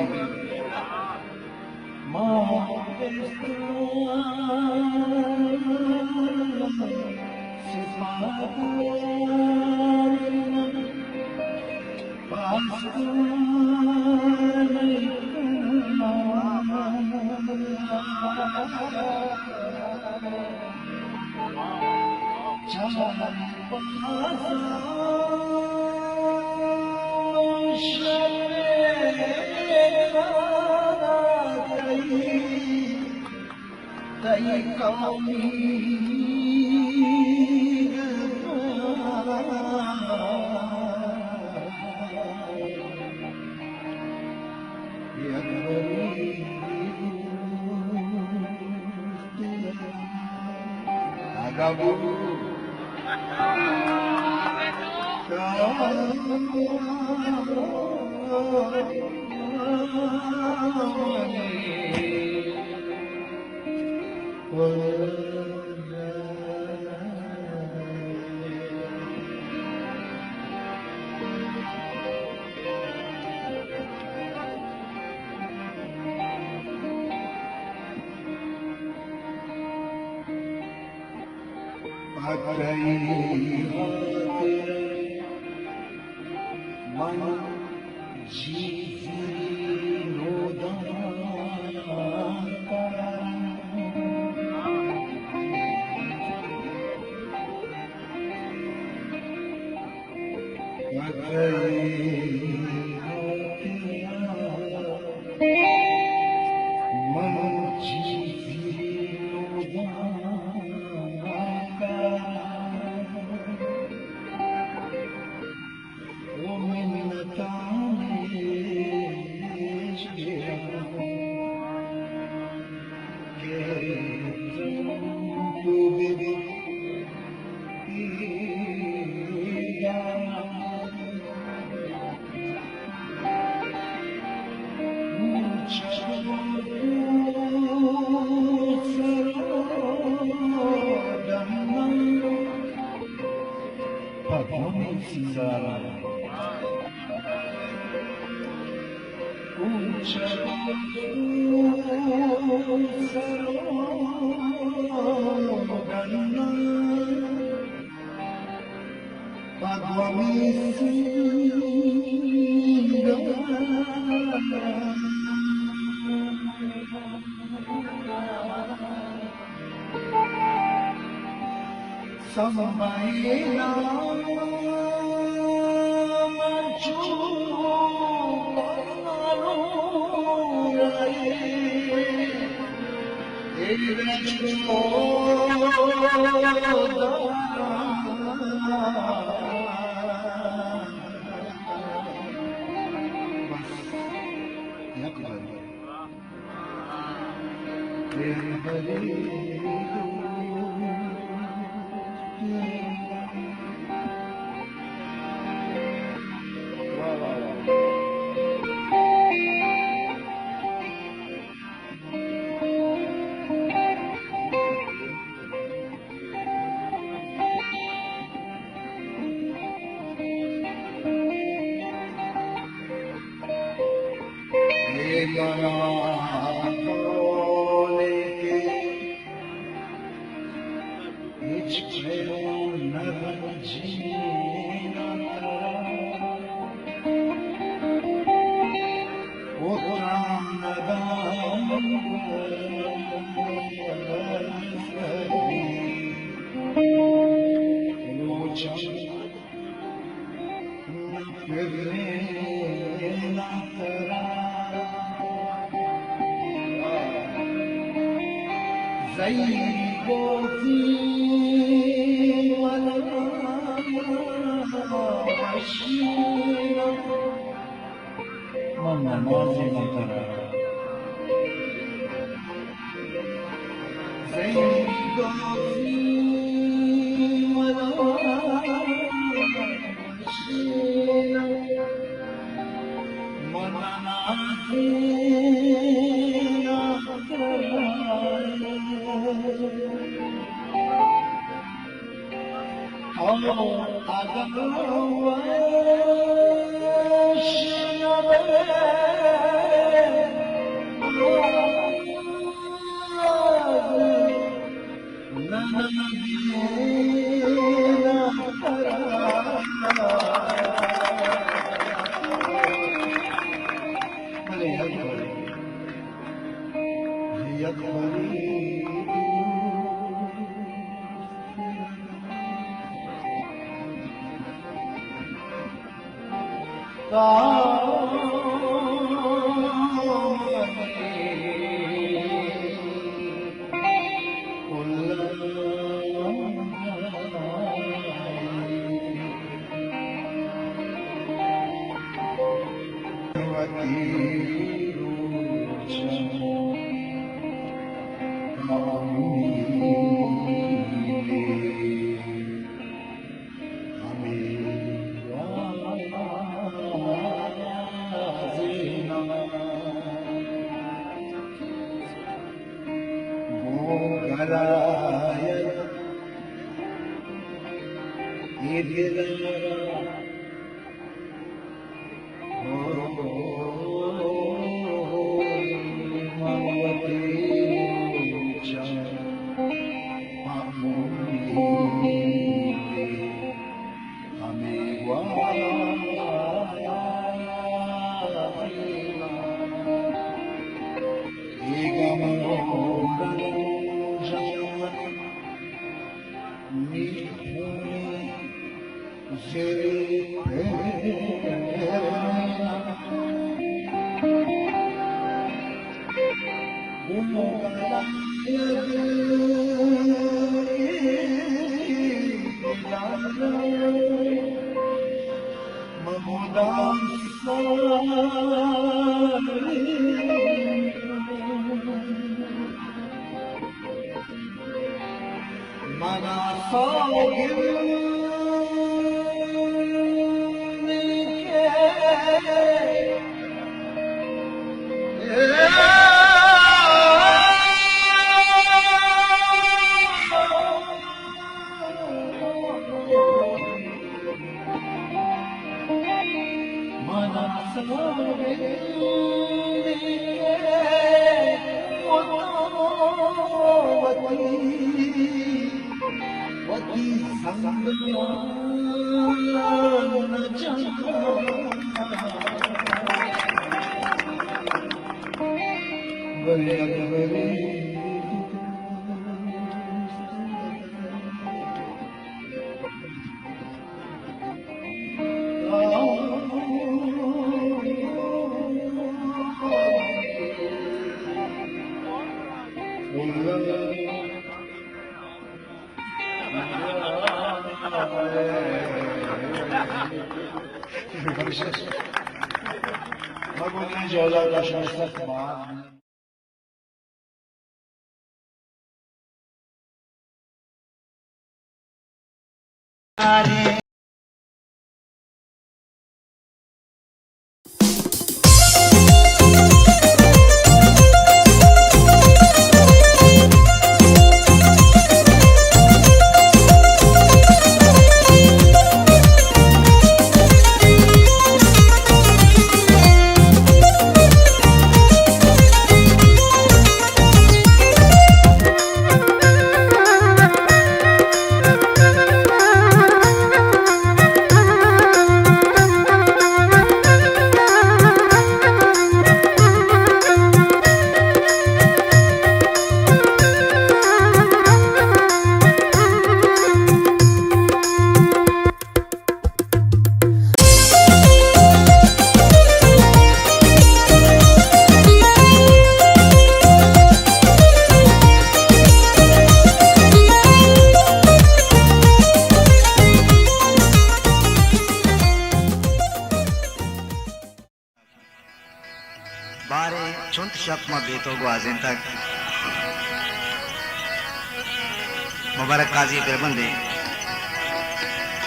मुबारक काजी बिरबंदे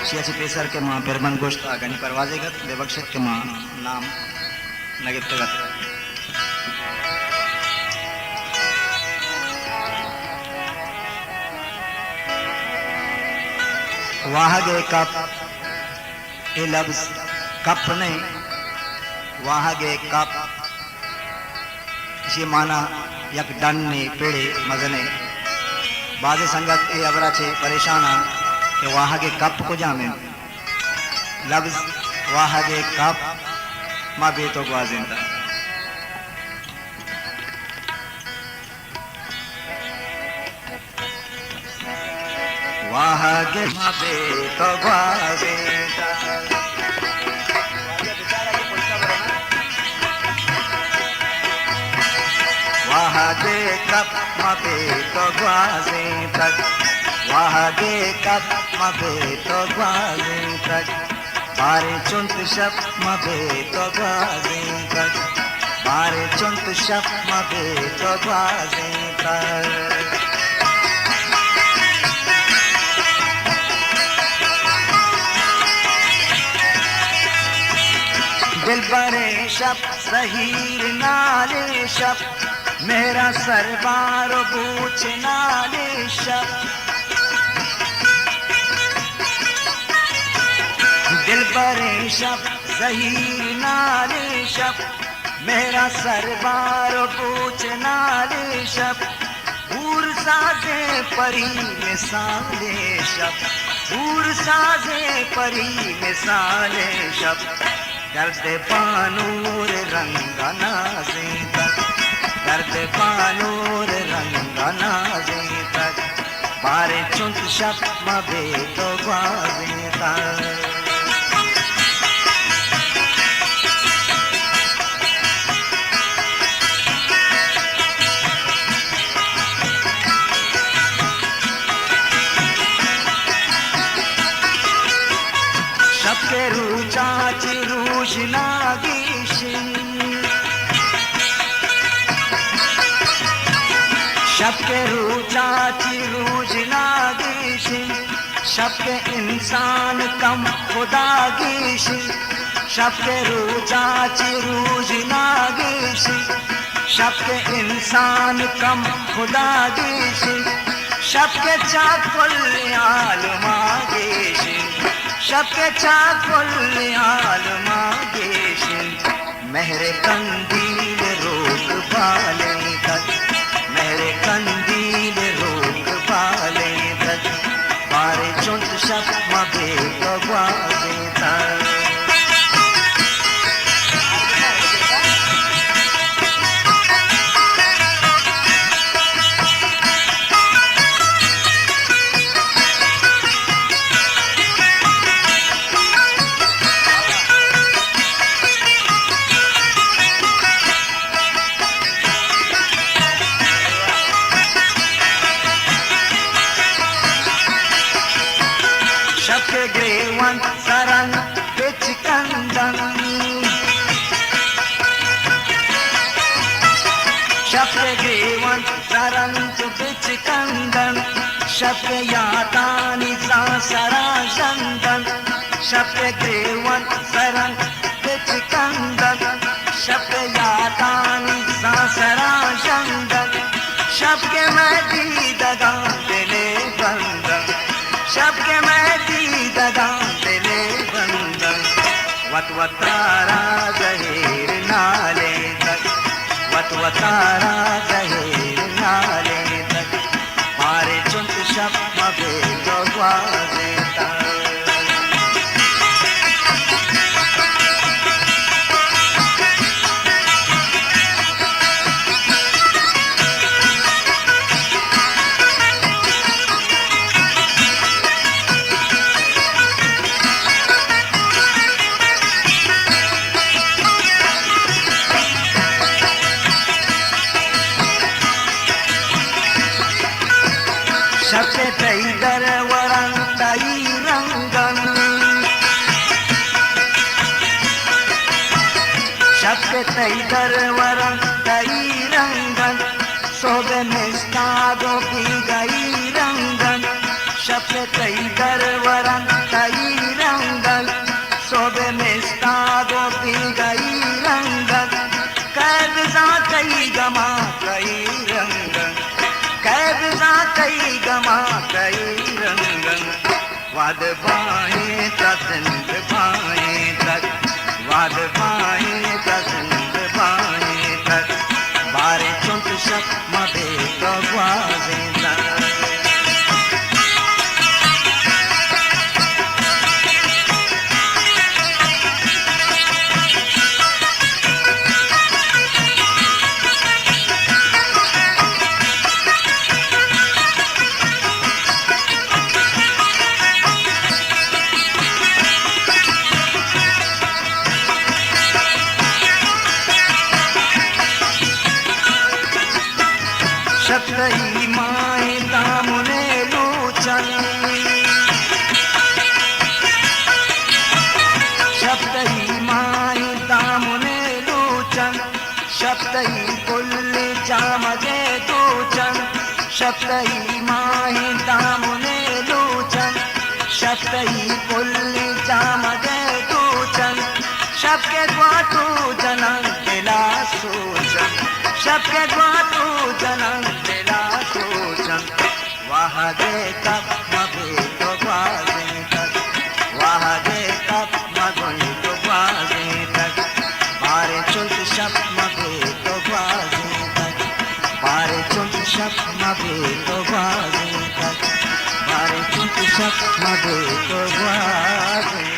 सियासी पेशर के मां बिरबंद गोश्त गनी परवाजेगत बेबख्शत के मां नाम नगितगत वाहगे कप ये लफ्ज कप नहीं वाहगे कप इसी माना यक डन ने पेड़े मजने बाजे संगत ये अबरा छे परेशान कि वाहगे कप को जामे लफ्ज वाहगे कप मां बेतो ग्वाजिंदा wahage mabe to gwaze wahage kap mabe to gwaze tak wahage kap mabe to gwaze tak bare chunt shap mabe to gwaze tak bare chunt shap mabe to gwaze tak दिल बरे शब सहीर नाले शब मेरा सरबार बूच नाले शब दिल बरे शब सहीर नाले शब मेरा सरबार बूच नाले शब पूर साजे परी मिसाले शब पूर साजे परी मिसाले शब दर्द पानूर रंगना से तक दर्द पानूर रंगना से तक बारे चुंत शब मबे तो ग्वाजे तक शब्के रूचाची रूज नागीशिन शब्के रूचाची रूज नागीशिन शब्के इंसान कम खुदा गीशिन शब्के रूचाची रूज नागीशिन शब्के इंसान कम खुदा गीशिन शब्के चाकुल आलमा गीशिन शब्के चाकुल आलमा गेशिन मेहरे कंदील रोक बाले तक मेहरे कंदील रोक बाले तक बारे चुंत शब मबे तो ग्वाजे तक शब्के ग्रेवन सरन बिच कंदन शब्के ग्रेवन सरन बिच कंदन शब्के यादानी सा सरा चंदन शब्के ग्रेवन सरन बिच कंदन शब्के यादानी सा सरा चंदन शब्के महदी दगा दिले बंदन शब्के महदी दगा दिले बंदन वतवतारा जहीर नाले तक वतवतारा जहीर नाले तक मारे चुंत शब मबे तो ग्वाजे तक शब्के तई दरवरन तई रंगन शब्के तई दरवरन तई रंगन सोबे मिस्तादो की गई रंगन शब्के तई दरवरन तई रंगन सोबे मिस्तादो की गई रंगन कैद जा कई गमा कई रंगन कैद जा कई गमा कई रंगन वाद बाएं तसंद बाएं तक वाद बाएं तसंद बाएं तक बारे चुंत शब मबे तो ग्वाजे तक शब्दई माए दामुने लूचन शब्दई माए दामुने लूचन शब्दई कुल जामजे दूचन शब्दई माए दामुने लूचन शब्दई कुल जामजे दूचन शब्के द्वाटू जनन दिला सूचन शब्के द्वाटू जनन दिला सूचन वाह गे तब मबे तो बाजे तक वाह गे तब मगोई तो बाजे तक बारे चुल्त शब मबे तो बाजे तक बारे चुल्त शब मबे तो बाजे तक बारे चुल्त शब मबे तो बाजे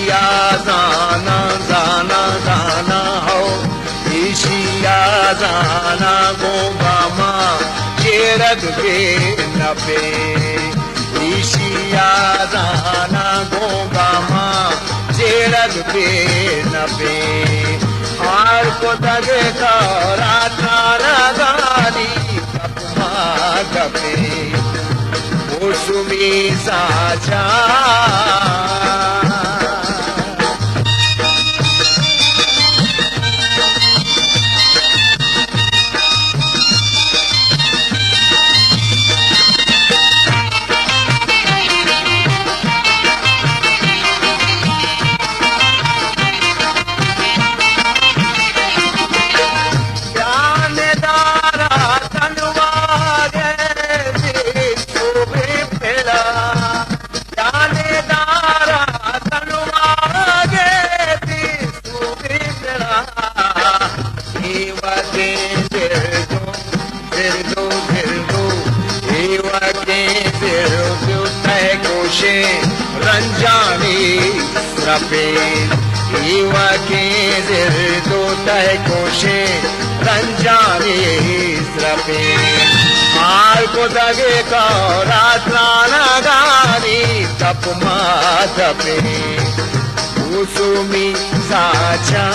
जाना जाना जाना हो ईशिया जाना गोबामा चेरग पे नपे ईशिया जाना गोबामा चेरग पे नपे आर को तगे का रातारा गानी कपमा गपे मौसमी साचा Iwa ke zirdo tai koshe ranjani srape Aal ko dage ka ratrana gani tapma tape Usumi sacha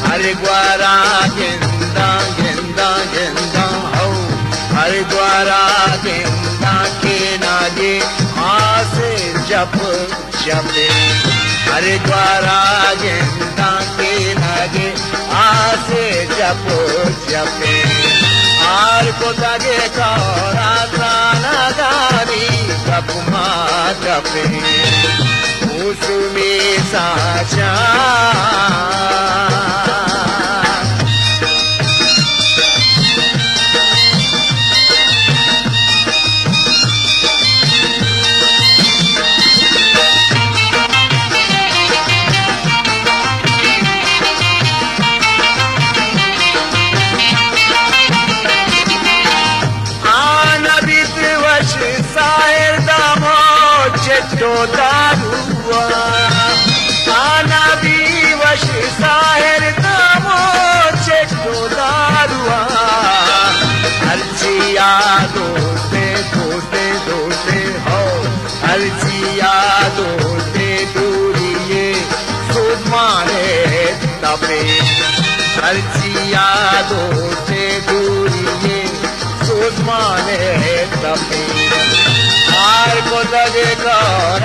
Hariद्वारा गेंदा गेंदा गेंदा हो हरिद्वारा गेंदा के नागे आसे जप जपे हरिद्वारा गेंदा के नागे आसे जप जपे आर को तगे का राताना गानी कपमा कपे उसमें साचा आना दिवश साहिर दामो चेको दारुआ हरजिया दोस्ते दोस्ते दोस्ते हो हरजिया दोस्ते दूरिये सुमाने तबे हरजिया दोस्ते दूर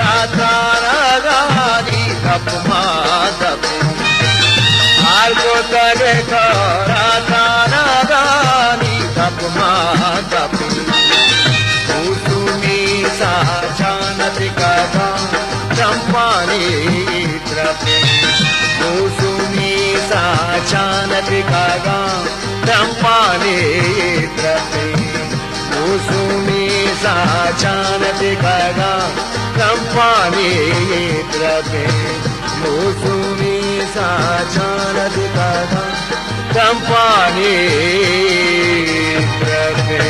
राधा रागानी धपमा धपे आर्गो तगे राधा रागानी धपमा धपे कुसुमी सा जानत गगा चंपानी द्रपे कुसुमी सा जानत गगा चंपानी द्रपे कुसुमी सा जानत गगा चंपानी द्रपे कुसुमी सा जानत गगा चंपानी द्रपे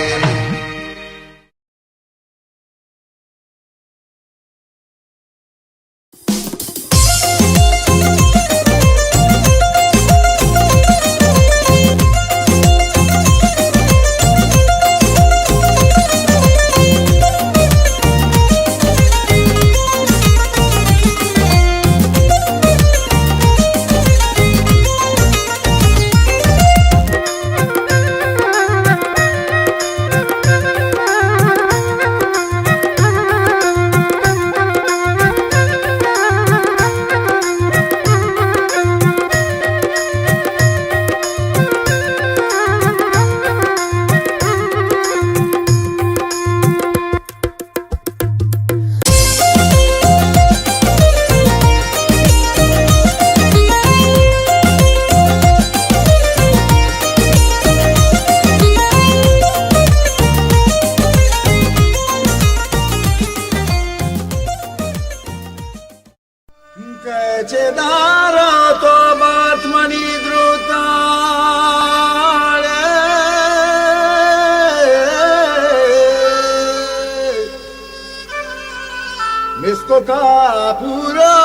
Misko ka pura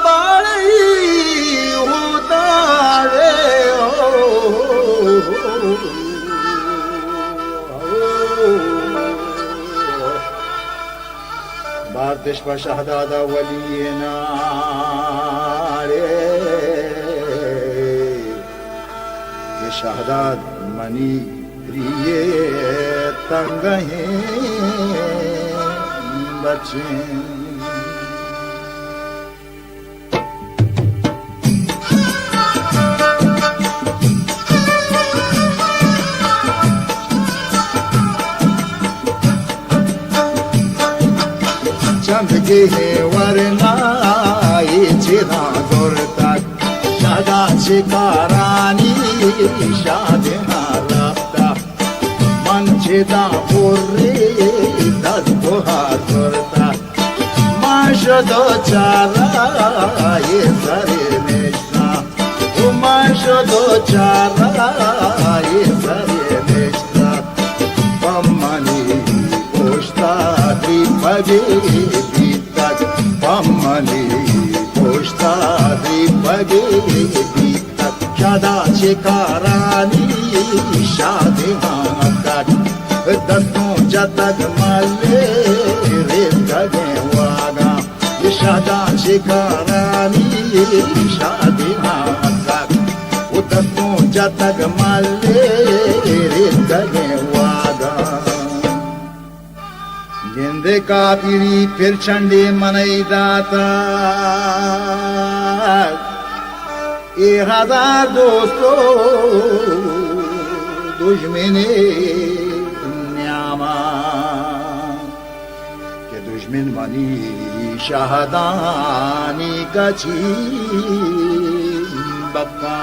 bari hota re Bardish ba shahdada waliyena re Ye shahdad mani priye tangahe बचे चंद के वरना ये चिरा जोर तक शादा शिकारानी शादना रफ्ता मन चिदा पुरे दस दोहारता माशो चारा ये सरे नेशना माशो चारा ये सरे नेशना पम्मनी पोष्टा द्विपगे बीतक पम्मनी पोष्टा द्विपगे बीतक शादा शिकारानी शादिना तक दस्तों जतक माले रे गए वागा शादा शिकारानी शादिना तक दस्तों जतक माले रे गए वागा जिंदे का पीरी फिर चंडे मनई दाता ए हजार दोस्तों दुश्मने के दुश्मन बनी शाहदानी गची बक्का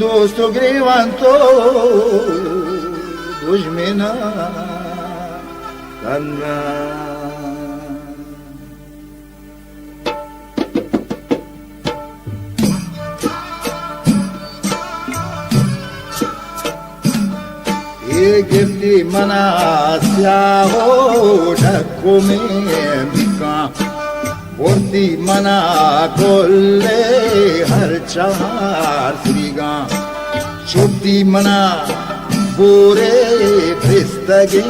दोस्तों ग्रेवंतो दुश्मन कन्ना गिफ्टी मना स्याहो ढक्को में बिका बोलती मना कोल्ले हर चार श्रीगा छुट्टी मना बोरे फिस्तगे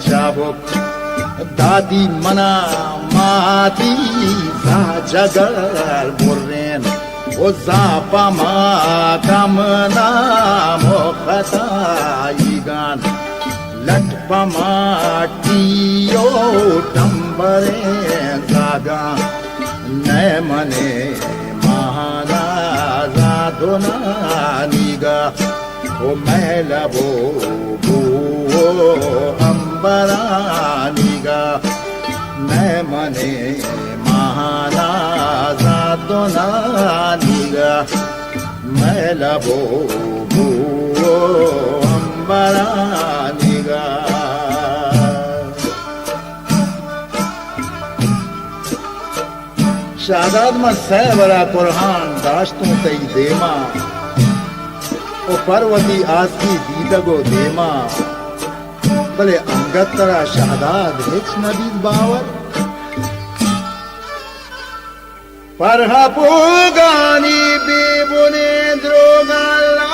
चाबुक दादी मना माती सा जगर बोरेन ओ जापा मा कामना मोखता इगान लट pamatiyo tambare zaga ne mane maharaja donaniga o melabo ambaraniga ne mane maharaja donaniga melabo ambaraniga शादाद में सहबरा कुरहान दाश्तों तई देमा ओ पर्वती आसकी दीदगो देमा भले अंगतरा शादाद हिच नबीद बावर परहपुगानी बेबुने द्रोगाला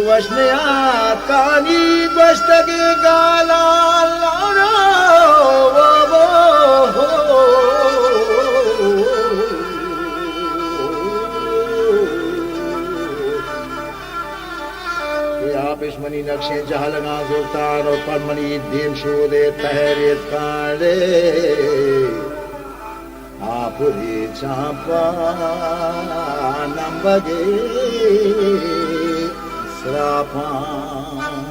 वशने आकानी बस्तगे गाला लारा आप इसमनी नक्शे जहलना सुल्तान और परमनी देव शोदे तहरे कांडे आप रे चापा नंबगे Srapa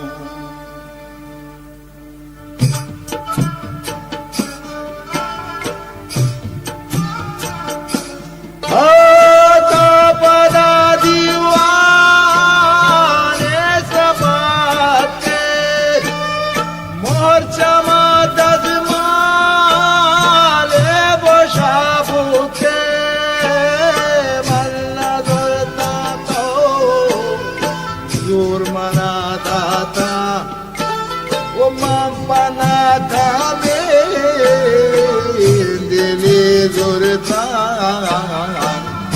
Hata pada diwane sabate morcha madad male boshabute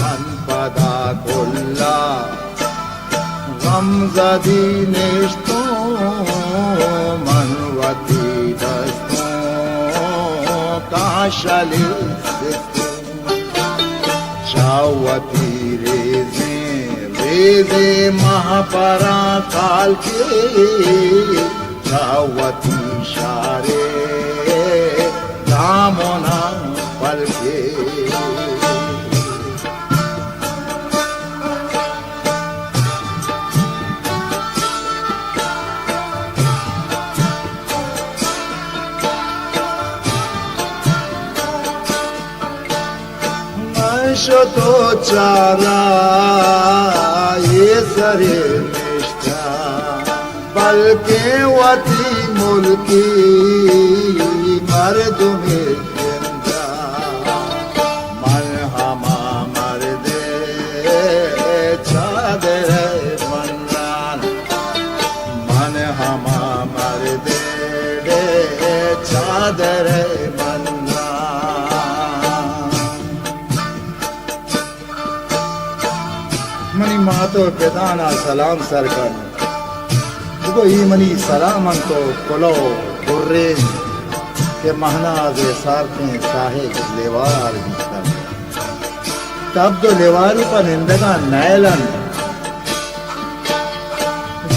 Anpada kulla Gamzadi nishto Manvati dasto Kashalisisto Chawati reze Mahapara kalke Chawati share Ramona palke शतो चारा ये सरे निष्ठा बल्कि वती मुल्की मर्द में जिंदा मन हमा मर्दे चादर मनरान मन हमा मर्दे चादर मनी मातो पेदाना सलाम सरकन उगो ही मनी सलामन तो कोलो गुर्रे के महनाज़े सारते काहे लेवार कर तब तो लेवारू पर निंदगा नैलन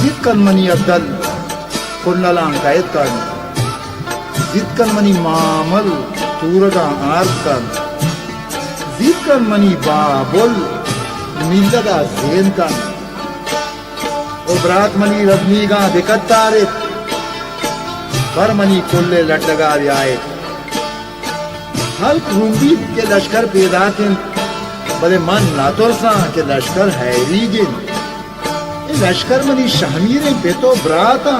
जित कन मनी अब्दल कुन्नलां कैद कन जित कन मनी मामल तूरगा आर्क कन जित कन मनी बाबुल मिलगा ज़ेन कन ओ ब्रात मनी रजनीगा दिकत्तारे पर मनी कुल्ले लटगा आए हल्क रूंगी के लश्कर पैदा किन बले मन नातुरसा के लश्कर हैरी गिन लश्कर मनी शहमीरे पे तो ब्राता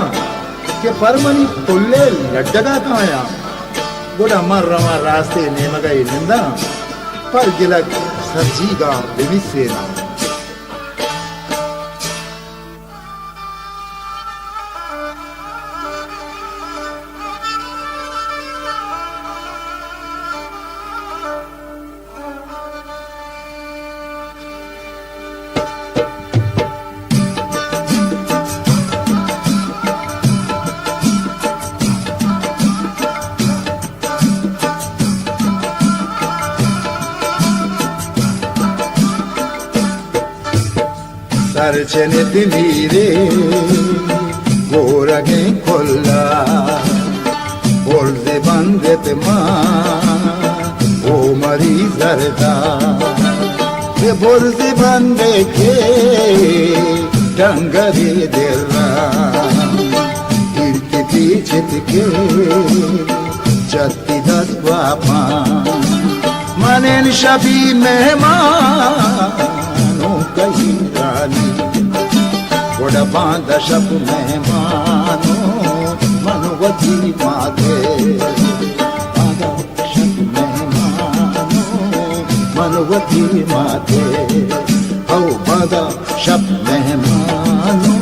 के पर मनी कुल्ले लटगा काया गोड़ा मर रवा रास्ते नेमगई निंदा पर गिलक सजीगा बिमिसेना सरचनित मीरे गोरगे खुल्ला बोलते बंदत माँ ओ मरी जरदा ये बोलते बंदे के डंगरे दिला गिरके पीछे के जत्ती दस बापा मनेन शबी मेहमानों कहीं रानी गोड़ा बांधा शब मेहमानों मनवती माथे बांधा शब मेहमानों मनवती माथे ओ बांधा शब मेहमानों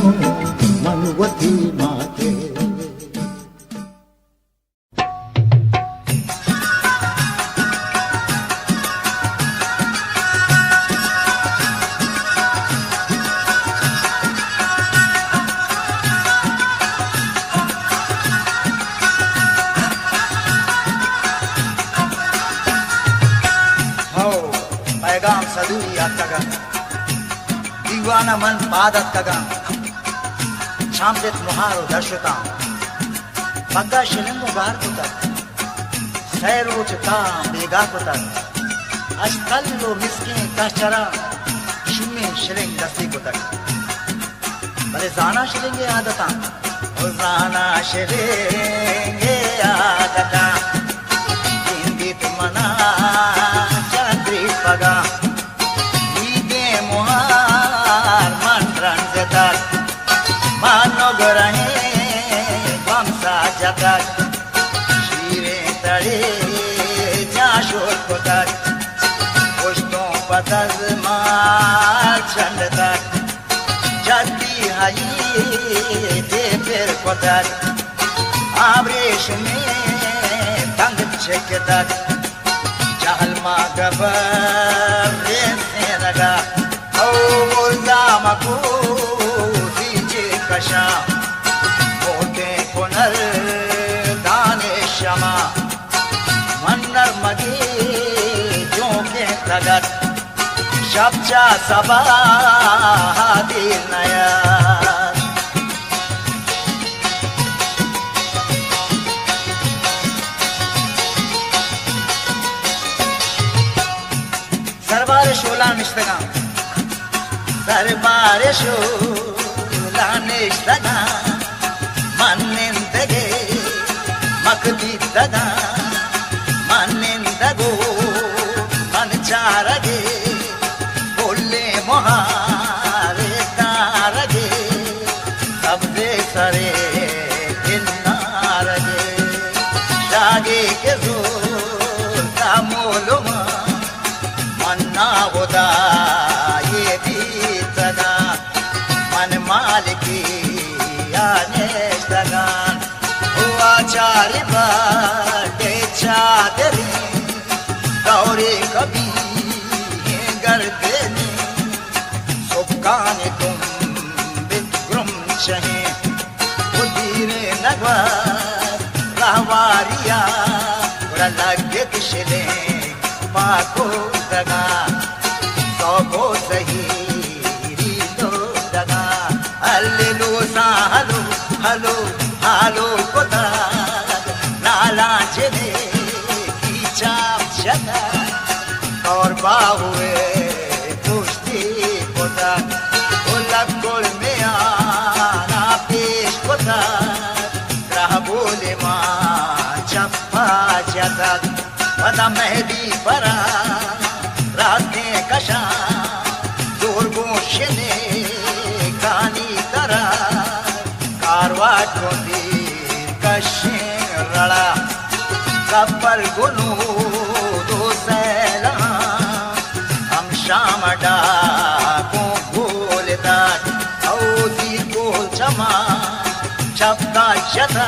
मनवती माथे दीवाना मन पादत कगन शामदेत मुहारो दर्शता पग्गा शिलिंगो गार कुतर सैरोच ता बेगा कुतर अस्तल्लो मिस्किन कचरा शुमे शिलिंग दस्ती कुतर भले जाना शिलिंगे आदता और जाना शिलिंगे आदता इंदित मना चंद्री पगा मानो गरहे बमसा जतक शीरे तड़े जाशोर कोतक पुष्टों पतज मार चंद तक जती हई दे फिर कोतक आब्रेश में तंग छेक तक जहलमा गबर से लगा ओ मुर्दा मकू कशा होते पुनर दाने शमा मन्नर मगे जो के प्रगट शब्चा सबा हादी नया सरबार शोला निष्ठगा सरबार शो निष्ठगा मन्निंदगे मकदी दगा मन्निंदगो मनचारगे बोले मोहारे तारगे सबदे सरे किन्नारगे शागे के जोर का मोलुमा मन्ना होदा ये भी तगा मन मालिकी आनेस्तगान हुआ चारी बाटे चादरी दौरे कभी गर्दे सुबकाने तुम बिद्रुम चहे उदीरे नगवा रहवारिया लगे दिशले पाको दगा सौगो सही हल्लो हलो हलो हालो कोता नाला चले की चाप चला और बाहुए पुष्टि कोता उलगुल में आना पेश कोता रह बोले माँ चप्पा जाता पता मेहदी परा रास्ते कशा दूर गोशने गानी तरा कारवा चोंदी कशे रड़ा कपर गुनु दो सैला हम शाम डाको भूलता औदी को चमा चपका शता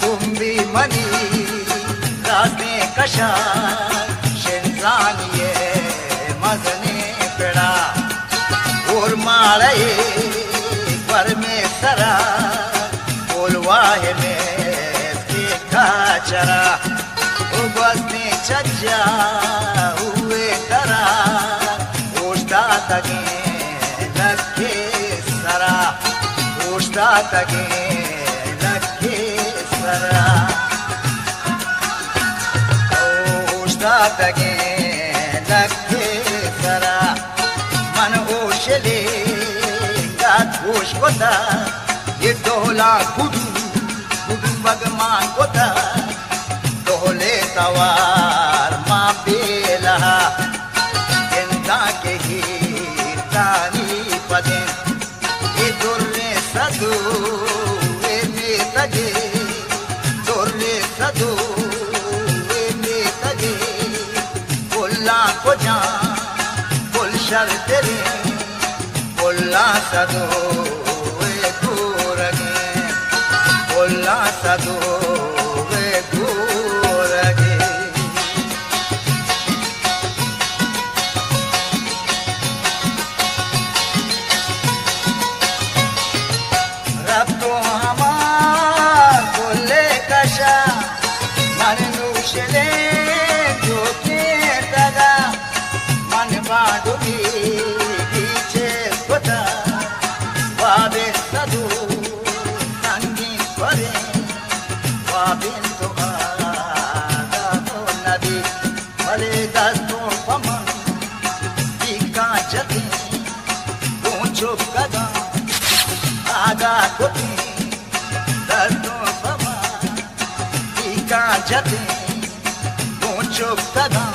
कुंभी मनी रास्ते कशा शिंजानिये मजने पेड़ा और माले पर में सरा बोलवाहे में चरा उबसने चज्जा हुए तरा उष्टा तगे लगे ಉಷ್ಟಾತಗೆ ಲಕ್ಕೇಶ್ವರ ಉಷ್ಟಾತಗೆ ಲಕ್ಕೇಶ್ವರ मन ओशले गात घोष होता ये डोला गुडू गुडू भगवान होता डोले सवार माँ बेला गेंदा के ही तानी पदे ये दुर्रे सदू ये नेतगे दुर्रे सदू ये नेतगे बोला को जान शर तेरे बोला सदो वे दूरगे बोला सदो वे दूरगे रब तो हमार बोले कशा मन नूशले जो के दगा मन बाडुगी पीछे स्वता वाबे सदू संगी स्वरे वाबिन तो आगा तो नदी भले दस्तों पमन टीका जती ऊंचो कदा आगा कोती दस्तों पमन टीका जती ऊंचो कदा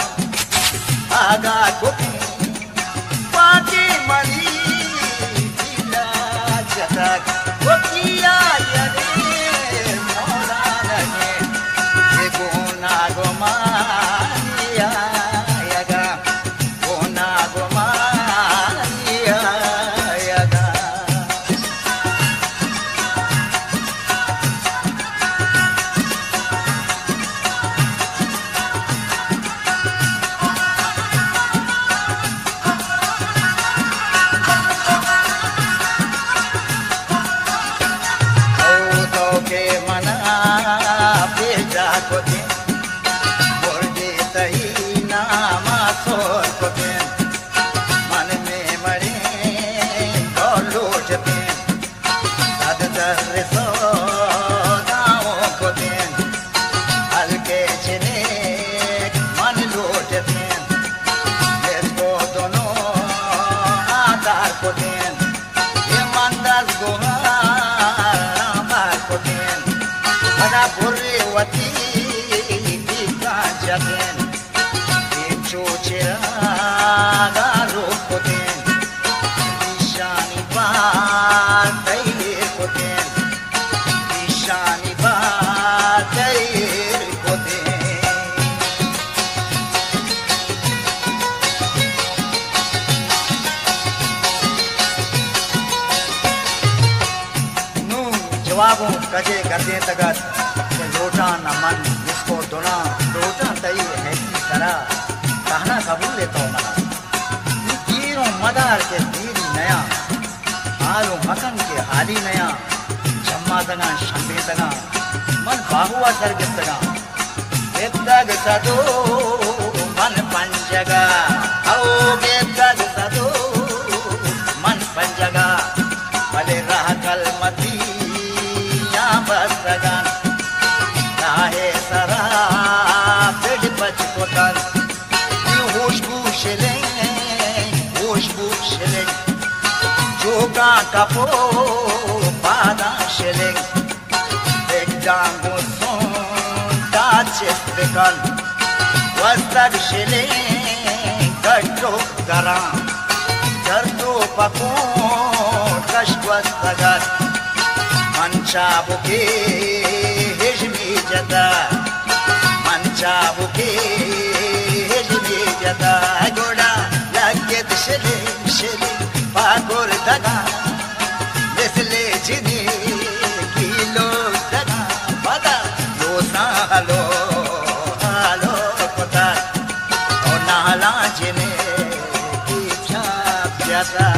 आगा कोती पाटी मनी दिला जतक कोकिया यरे मोरा लगे ये गोना गोमानिया यगा गोना गोमानिया यगा जवाबों कजे करते तगत लोटा न मन जिसको दुना लोटा तई है की तरह कहना कबूल लेता हूँ मना कीरों मदार के दीरी नया आलू मकन के हाली नया शम्मा तगा शंबे तगा मन बाहुआ सरगित तगा बेतग सदो मन पंजगा आओ बेतग सदो मन पंजगा भले रह कल मती बसगन काहे सरा पेड़ पचकोतन होश बुशले जोगा कपो पादा शले एक जांगो सोन ताचे बेकन वस्तग शले गट्टो करा दर्दो पको कष्टवस्तगन मंचाबुके हिजमी जता मंचाबुके हिजमी जता गोड़ा लगे शले शले पागोर दगा इसले जिनी किलो दगा पता लो सालो हालो पता और नाला जिने की छाप जता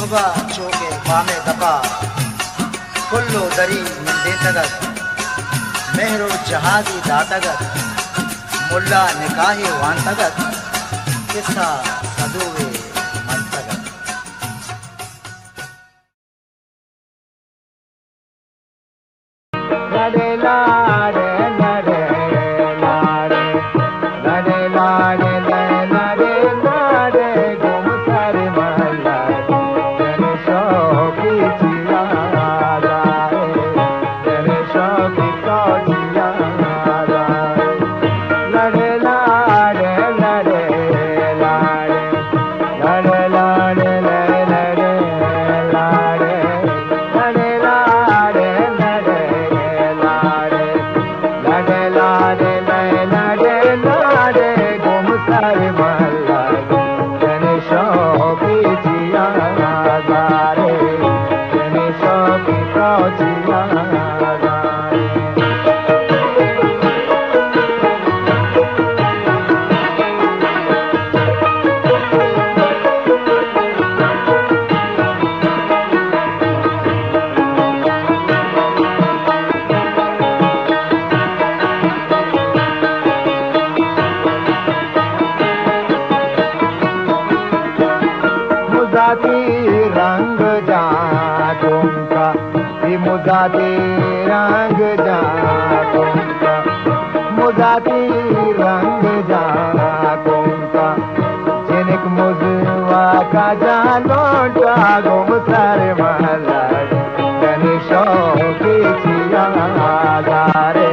सोहबा चोके बामे दपा कुल्लो दरी मिंदे तगत मेहरो जहादी दातगत मुल्ला निकाहे वांतगत किस्सा सदुवे मंतगत। लड़े लाड़े लड़े लाड़े लड़े लाड़े लड़े लाड़े घूम कर महला तेरे शौकी चिया लाए तेरे शौकी कौचिया लाए लड़े लाड़े लड़े लाड़े लड़े लाड़े लड़े लाड़े लड़े लाड़े लड़े लाड़े लड़े लाड़े घूम कर महला तेरे शौकी जिया गारे तेरे शौकी कौचिया गारे। मुजाती रंग जादूंगा ये मुजाती रंग जादूंगा मुजाती रंग जादूंगा जिनक मुजवा का जानो जागुम सारे महला तने शौकी चिया गारे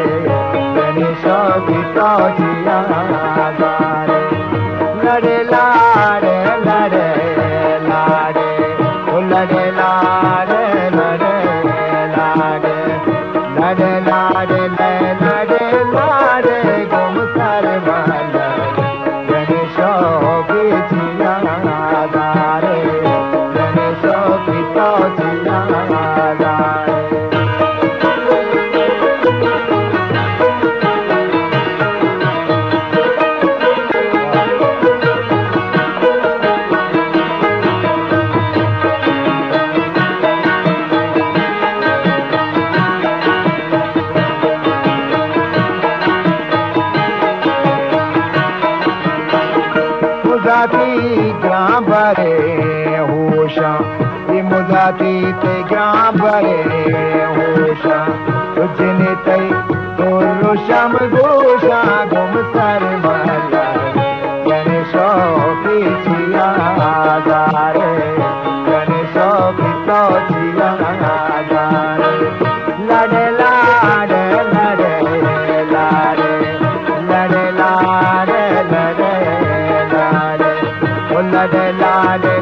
तने शौकी कौचिया गारे लड़े लाड़े लड़े लाड़े लड़े लाड़े लड़े लाड़े लड़े लाड़े लड़े लाड़े घूम कर महला तेरे शौकी जिया गारे तेरे शौकी कौचिया गारे। मुजाती ग्राम बरे होशा ये मुजाती ते ग्राम बरे होशा तुझने तई तो शम गोशा गुम सर महला तेरे शौकी चिया गारे तेरे शौकी कौचिया गारे लड़े लाड़े लड़े लाड़े लड़े लाड़े लड़े लाड़े लड़े लाड़े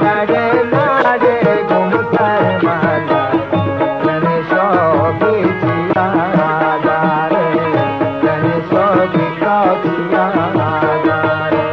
लड़े लाड़े घूम कर महला तेरे शौकी जिया गारे तेरे शौकी कौचिया गारे।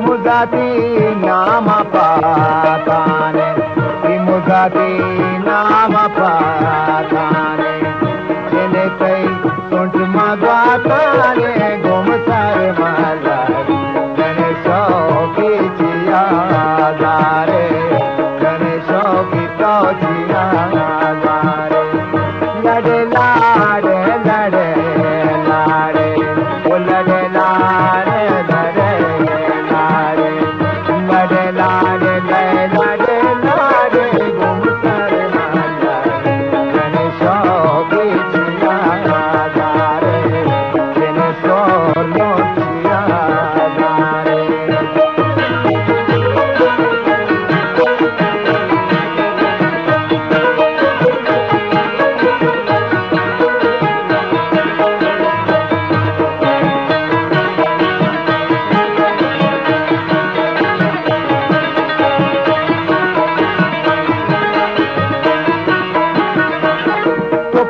मुजाती नाम पाताने मुजाती नाम पाताने जिने कई सुंठ मगवाताने घूम सर महला तेरे शौकी जिया गारे तेरे शौकी कौचिया गारे लड़े लाड़े लड़े लाड़े लड़े लाड़े लड़े लाड़े लड़े लाड़े लड़े लाड़े घूम कर महला तेरे शौकी जिया गारे तेरे शौकी जिया गारे।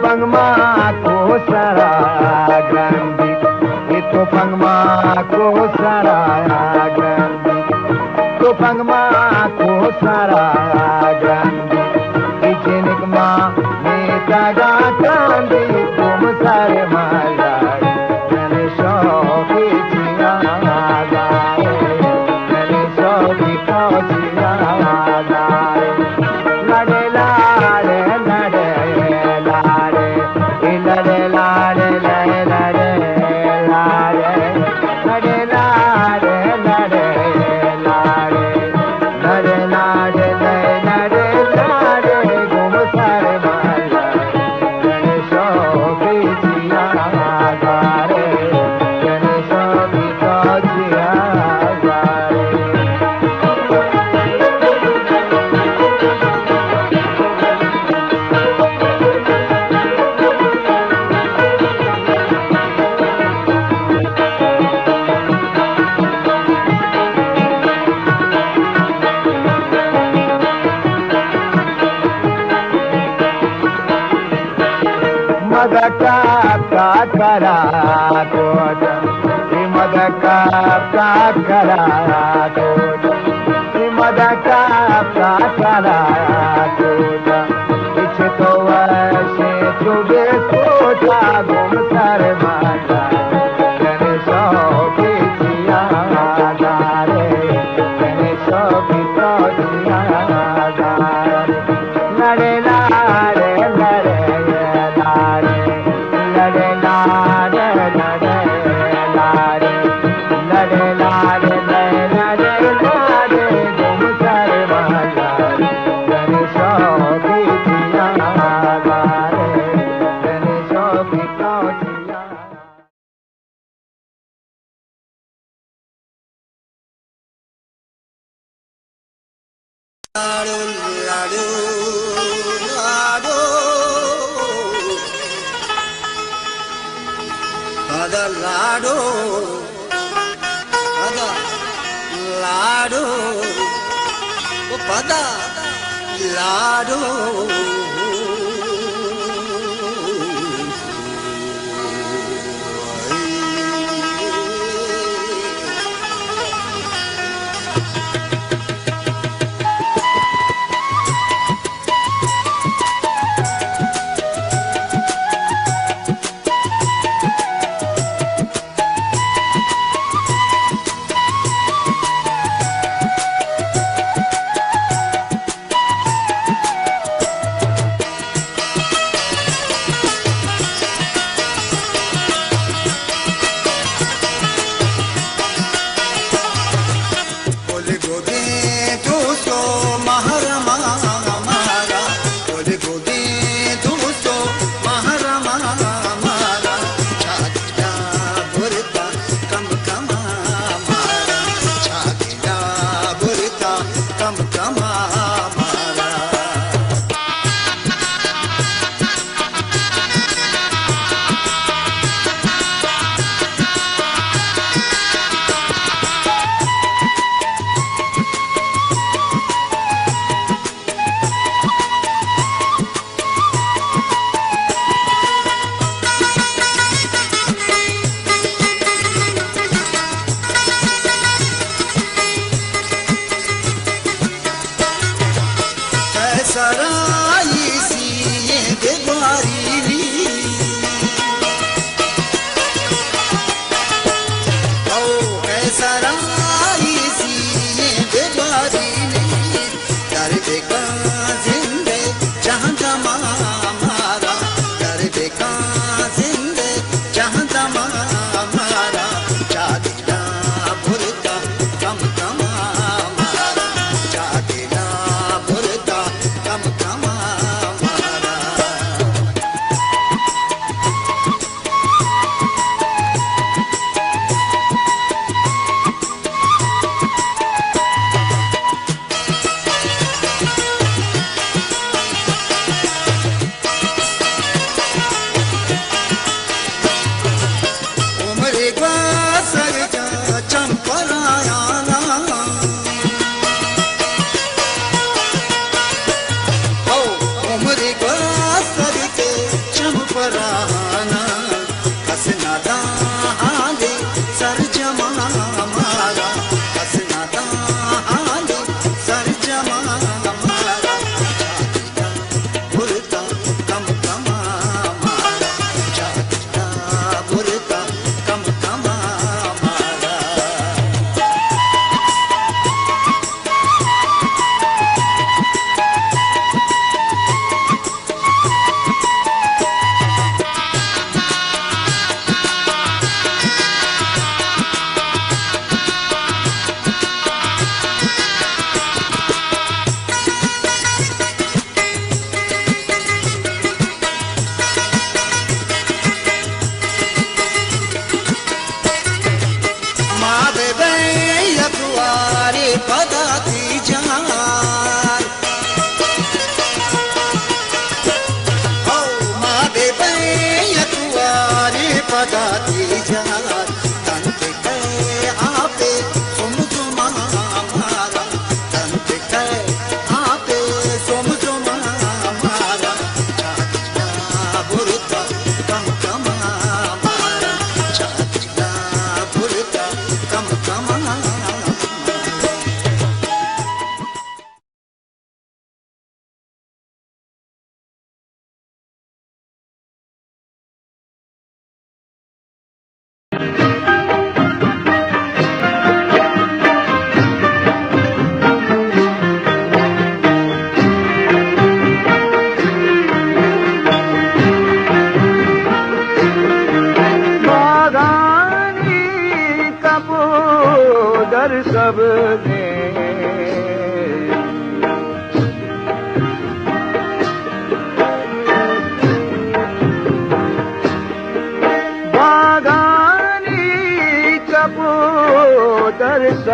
पंगमा को सरा गंदी Tupangma ko saraya grandi, Tupangma ko saraya grandi, Ichinigma nitaga grandi, tum sare malai, nane shoki jiya gare, nane shoki jiya gare, lade lade lade lade, lade lade lade lade.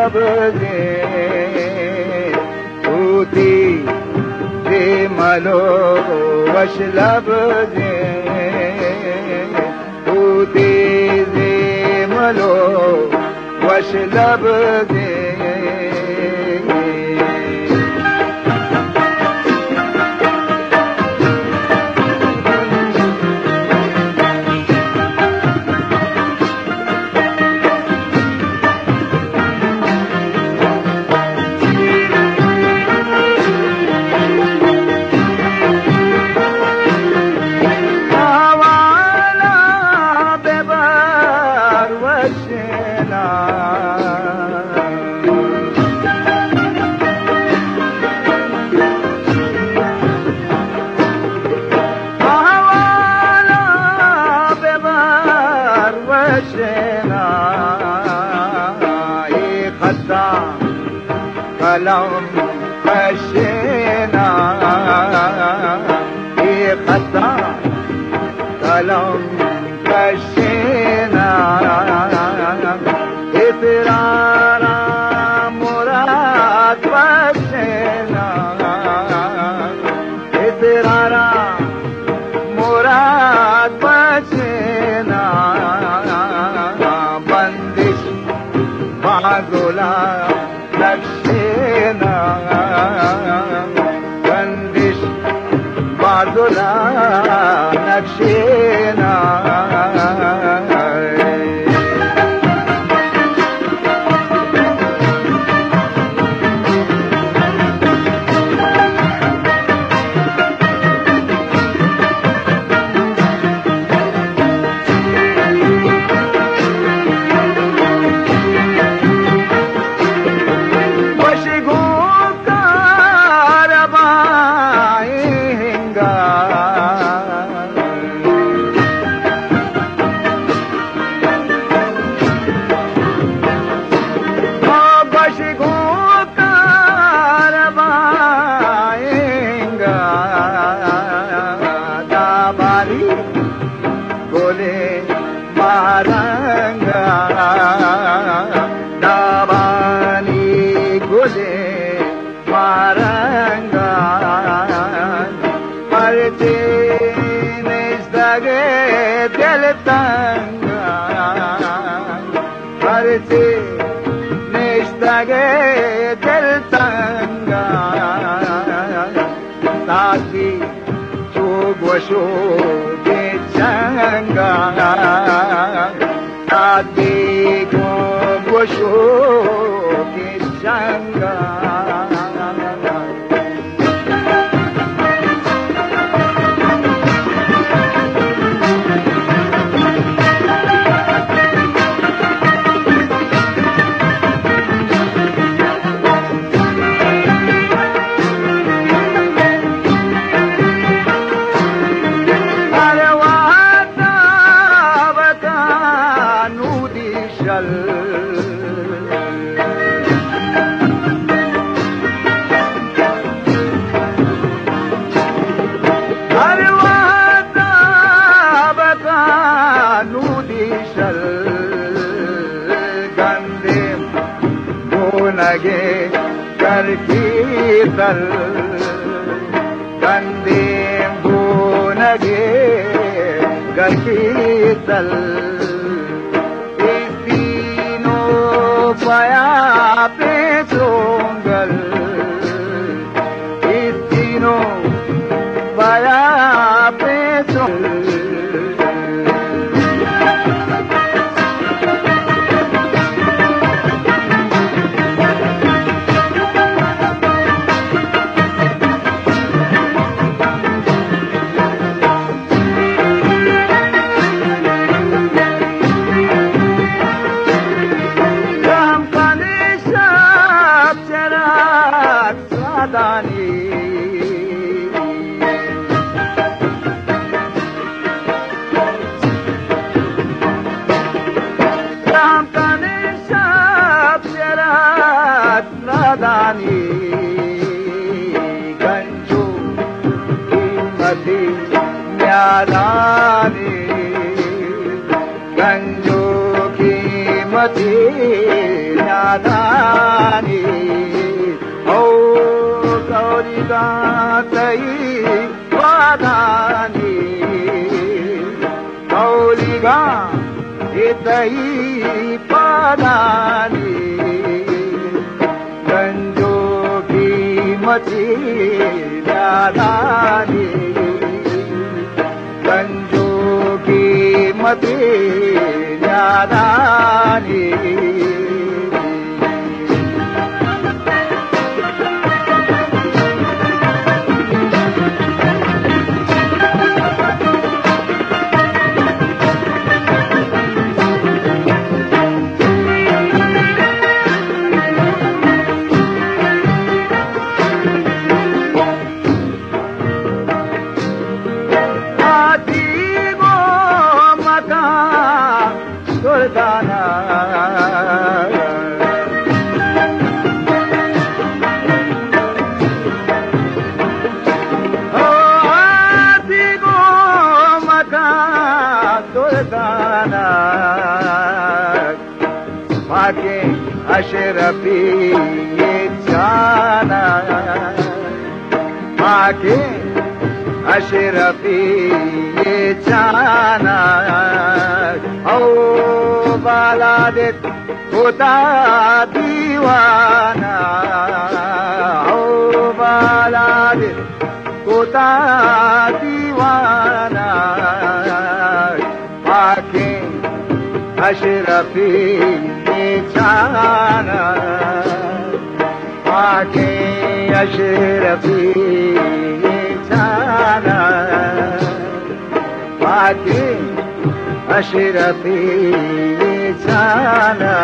लब जे तूती जे मलो वश लब जे तूती जे मलो वश लब जे कलम कशना ये खता कलम कशना इतरारा मुराद बशना इतरारा मुराद बशना बंदिश बागुला लक्षेना बंदिश बादुला नक्षेना Washo de changa, adi go washo de changa. Dal gande bunage garki dal isino paya pe songal isino paya pe songal Ganja ki mati तई वादानी कौलिगा तई पादानी गंजोगी मची दादानी गंजोगी मची दादानी अशरफी ये जाना आके अशरफी ये जाना ओ बाला दे खुदा दीवाना ओ बाला दे खुदा दीवाना आके अशरफी जाना आके अशरफी जाना आके अशरफी जाना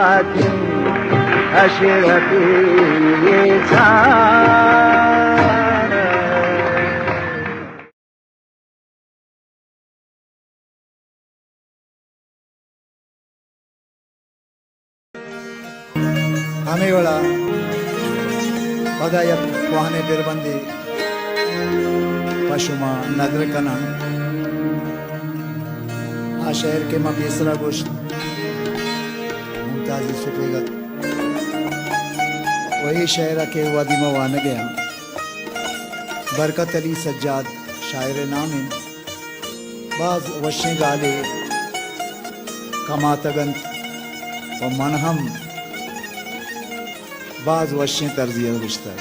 आके अशरफी जाना आने वाला पदाया वाहने बिरबंदी पशुमा नगर कना आ शहर के मां बेसरा गोश्त मुमताज सुपेगत वही शहर के वादी में वान गया बरकत अली सज्जाद शायर नाम बाज वशे गाले कमातगंत व मनहम बाज वशें तरजिया रिश्ता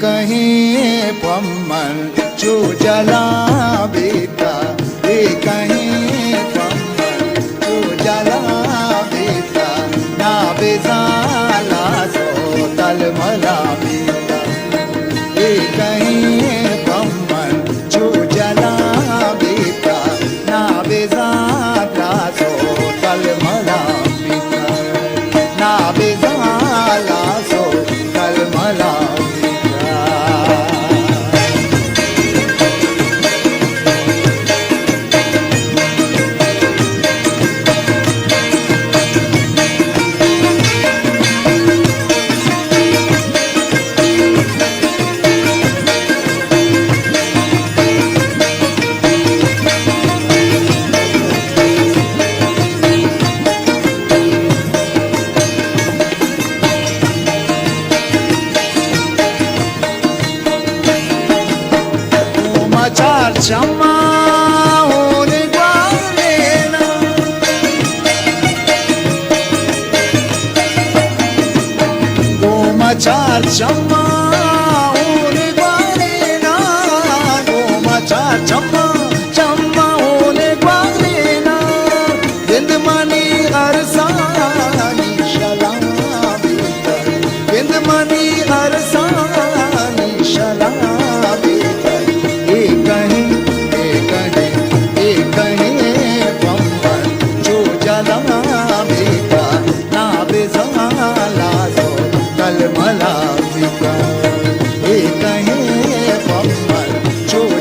कहीं पम्मन चू जला बेटा कहीं पम्मन चू जला बेटा ना बेजाला सो तल मला बेटा कहीं पम्मन चू जला बेटा ना बेजाला सो तल मला बेटा ना बेजाला सो तल मला chama one guarena goma char chama one guarena goma char chama chama one guarena vendmani arsani shalami vendmani arsani shalami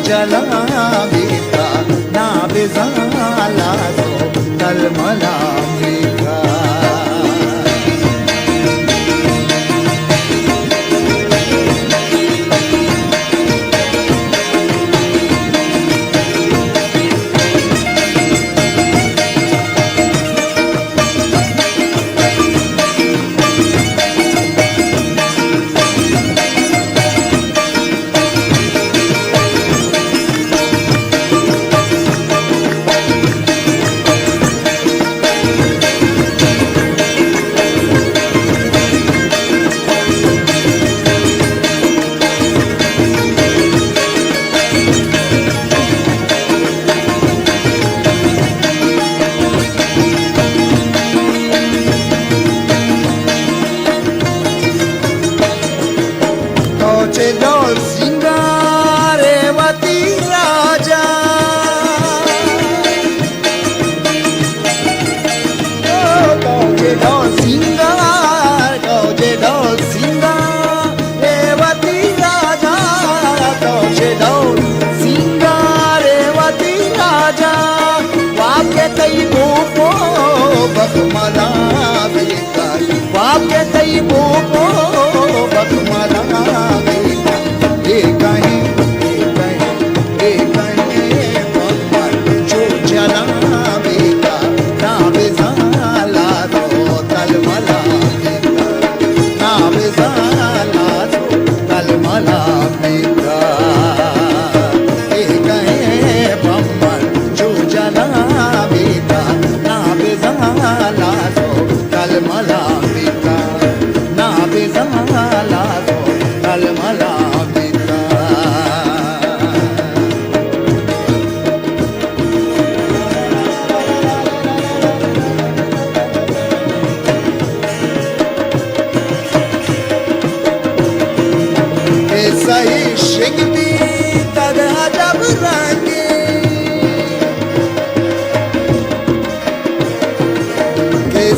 जला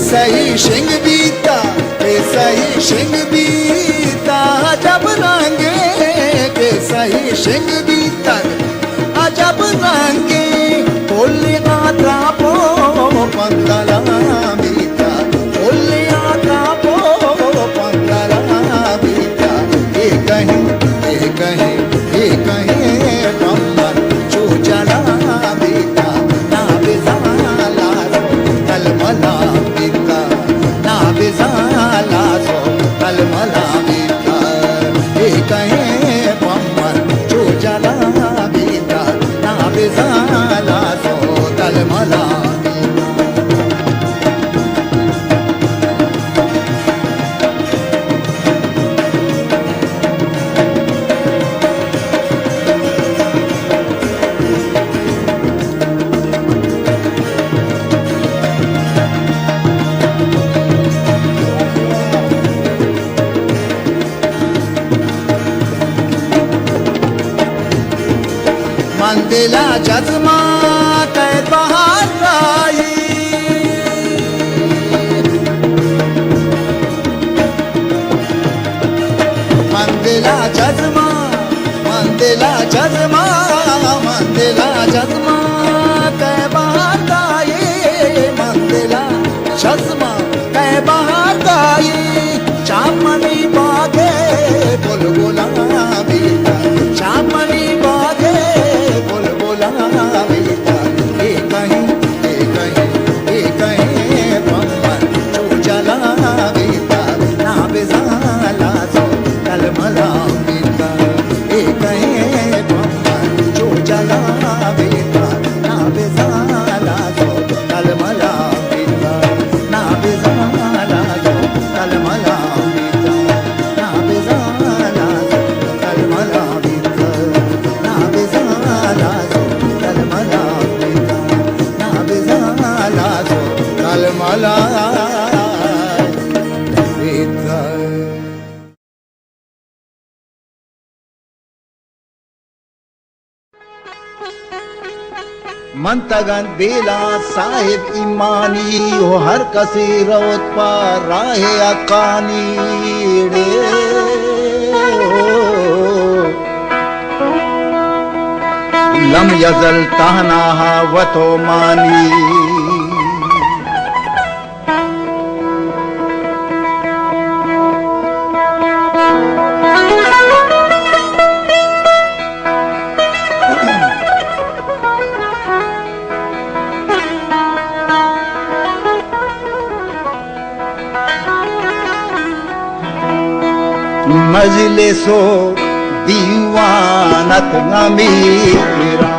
सही शिंग बीता के सही शिंग बीता जब रंगे के सही शिंग बीता अजब रंगे बोले आता पो पंगला बीता बोले आता पो पंगला बीता ये कहीं कम्मर जो जला बीता ना बेजाला कलमला बीता ना बेजाला सो कलमला बीता ये कहीं कम्मर जो जला बीता ना बेजाला सो कलमला मंदिला जज्मा कै बहार आई मंदिला जज्मा मंदिला जज्मा मंदिला जज्मा कै बहार आई मंदिला जज्मा कै बहार आई चामनी बागे बुलबुला बीता चामनी बागे बुलबुला बीता ये कहीं बम्बर जो जला बीता ना बेजाला सो कलमला बीता ये कहीं बम्बर जो जला बीता ना बेजाला सो कलमला बीता ना बेजाला सो कलमला बीता ना बेजाला सो कलमला बीता ना बेजाला सो कलमला बीता ना बेजाला सो कलमला बीता मंतगन बेला साहिब ईमानी हो हर कसी रोत पर राहे अकानी रे लम यजल तहना वतो मानी मजलिसो दीवानत अमीरान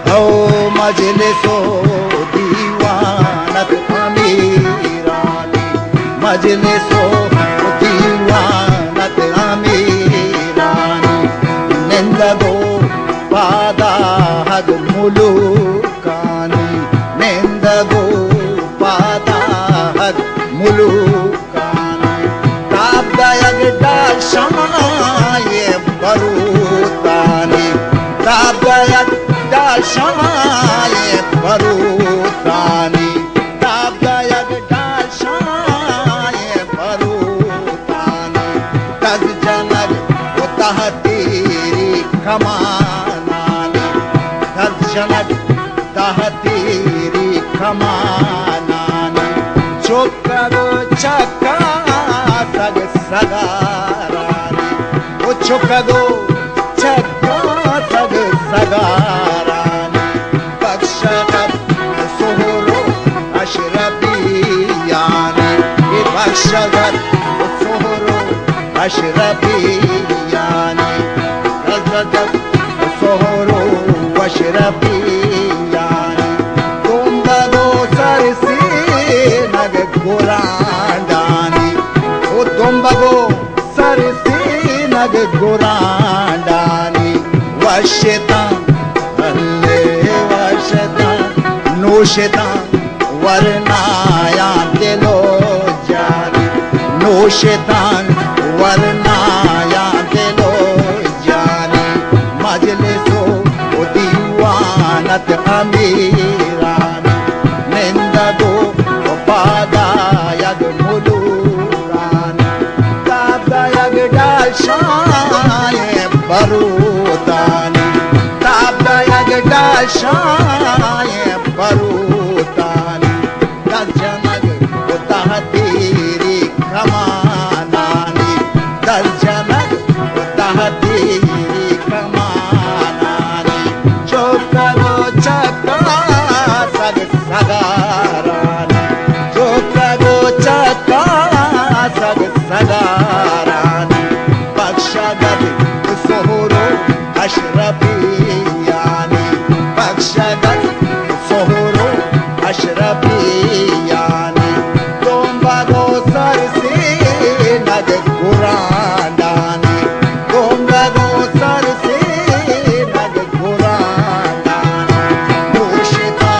हो मजलिसो दीवानत अमीरान मजलिसो दीवानत अमीरान निंदगो पादा हद मुलुकानी निंदगो मुलुकानी ताबदायग दाशमाये बरूतानी ताबदायग दाशमाये बरूतानी ताबदायग दाशमाये बरूतानी तज जनग तहतीरी खमानानी तज जनग तहतीरी खमानानी चुकगो चक्का सग सगारानी वो चुकगो चक्का सग सगारानी बख्शगत सोहरो अशरफियानी ये बख्शगत सोहरो अशरफियानी बख्शगत सोहरो अशरफियानी तुम बदो सरसी नग गोरांडानी ओ तुम्बगो सरसी नग गोरांडानी वशतान अल्ले वशतान नोशतान वरनाया दिलो जानी नोशतान वरनाया दिलो जानी मजलिसो दीवान भरूतानी ताबयग डाशाए भरूतानी दर्जनग उतह तेरी कमानानी दर्जनग उतह तेरी कमानानी जो करो चक्का सग सगारानी जो करो चक्का सग सगारानी बख्शगत सोहरो अशरफियानी बख्शगत सोहरो अशरफियानी तुम बगो सर से नग कुरानी तुम बगो सर से नग कुरानी नोशिता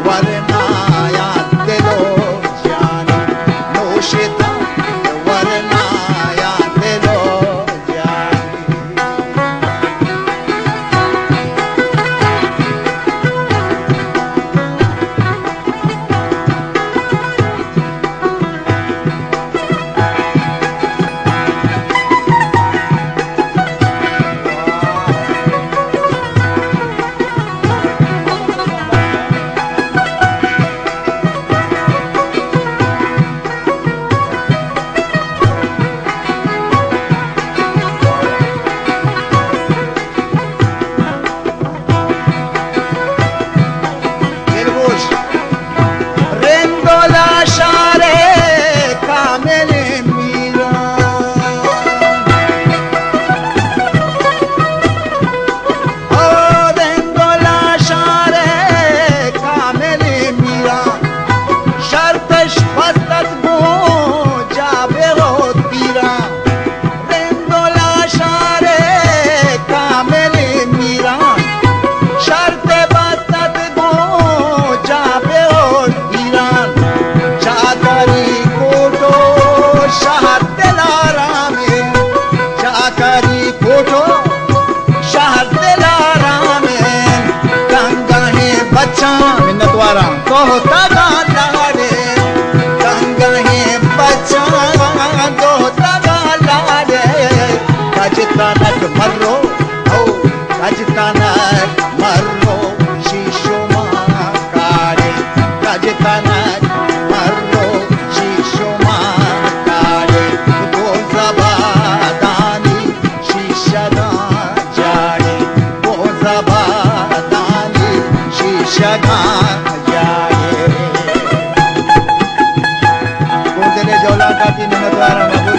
वरनाया दिलो जानी नोशिता वरनाया दिलो जानी Rendola share kamele mira Oh rendola share kamele mira shartash fastat bo jabe ho tira rendola share kamele mira sharte bastat bo jabe ho Iran जाकरी कोटो शहर दिलारा में जाकरी कोटो शहर दिलारा में गंगा है बच्चा मिन्नतवारा तो तगा लाड़े गंगा है बच्चा तो तगा लाड़े गजतनक मर्रो ओ गजतनक मर्रो शीशो कारे गजतनक मर्रो शीशो कारे दो जबादानी शीशगा जाड़े दो जबादानी शीशगा जाड़े गोदले जौला काटी नमद्वारा मबूल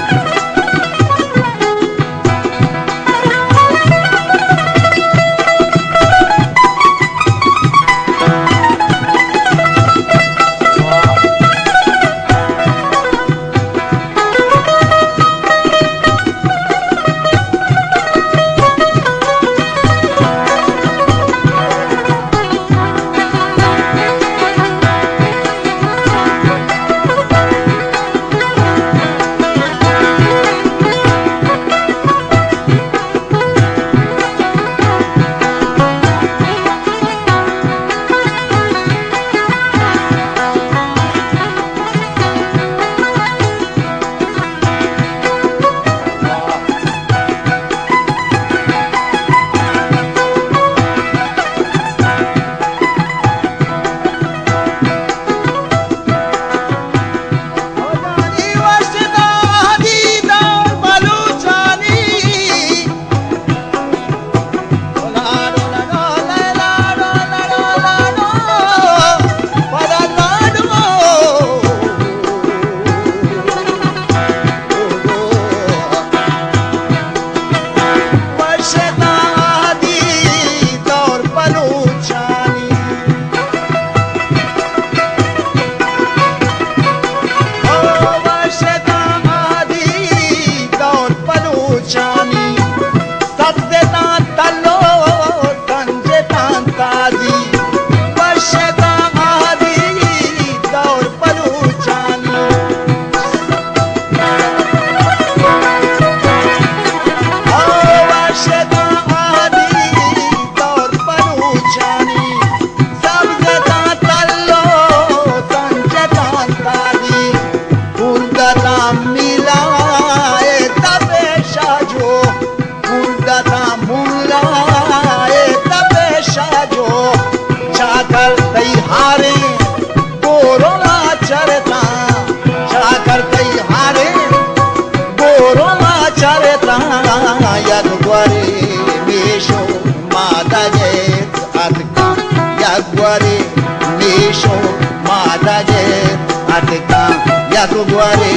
द्वारे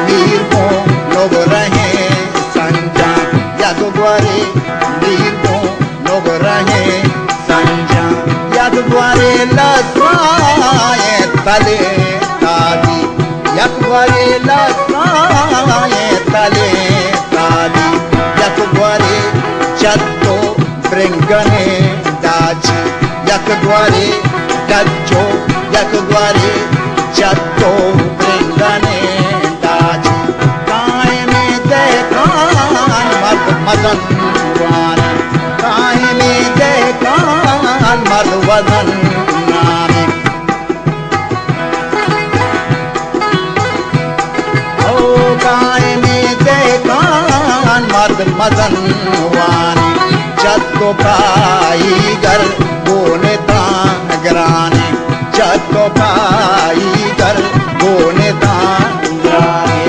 वीर को लोग रहे संजा यद द्वारे वीर को लोग रहे संजा यद द्वारे लसाए तले ताली यद द्वारे लसाए तले ताली यद द्वारे चत्तो ब्रिंगने दाची यक द्वारे डच्चो यक द्वारे चत्तो ब्रिंगने दाची काय में देखान मर्द मदन वाने काय में देखान मर्द वदन नामे ओ काय में देखान मर्द मदन वाने चत्तो पाई गर बोने तांगराने चत्तो पाई गर बोने तांगराने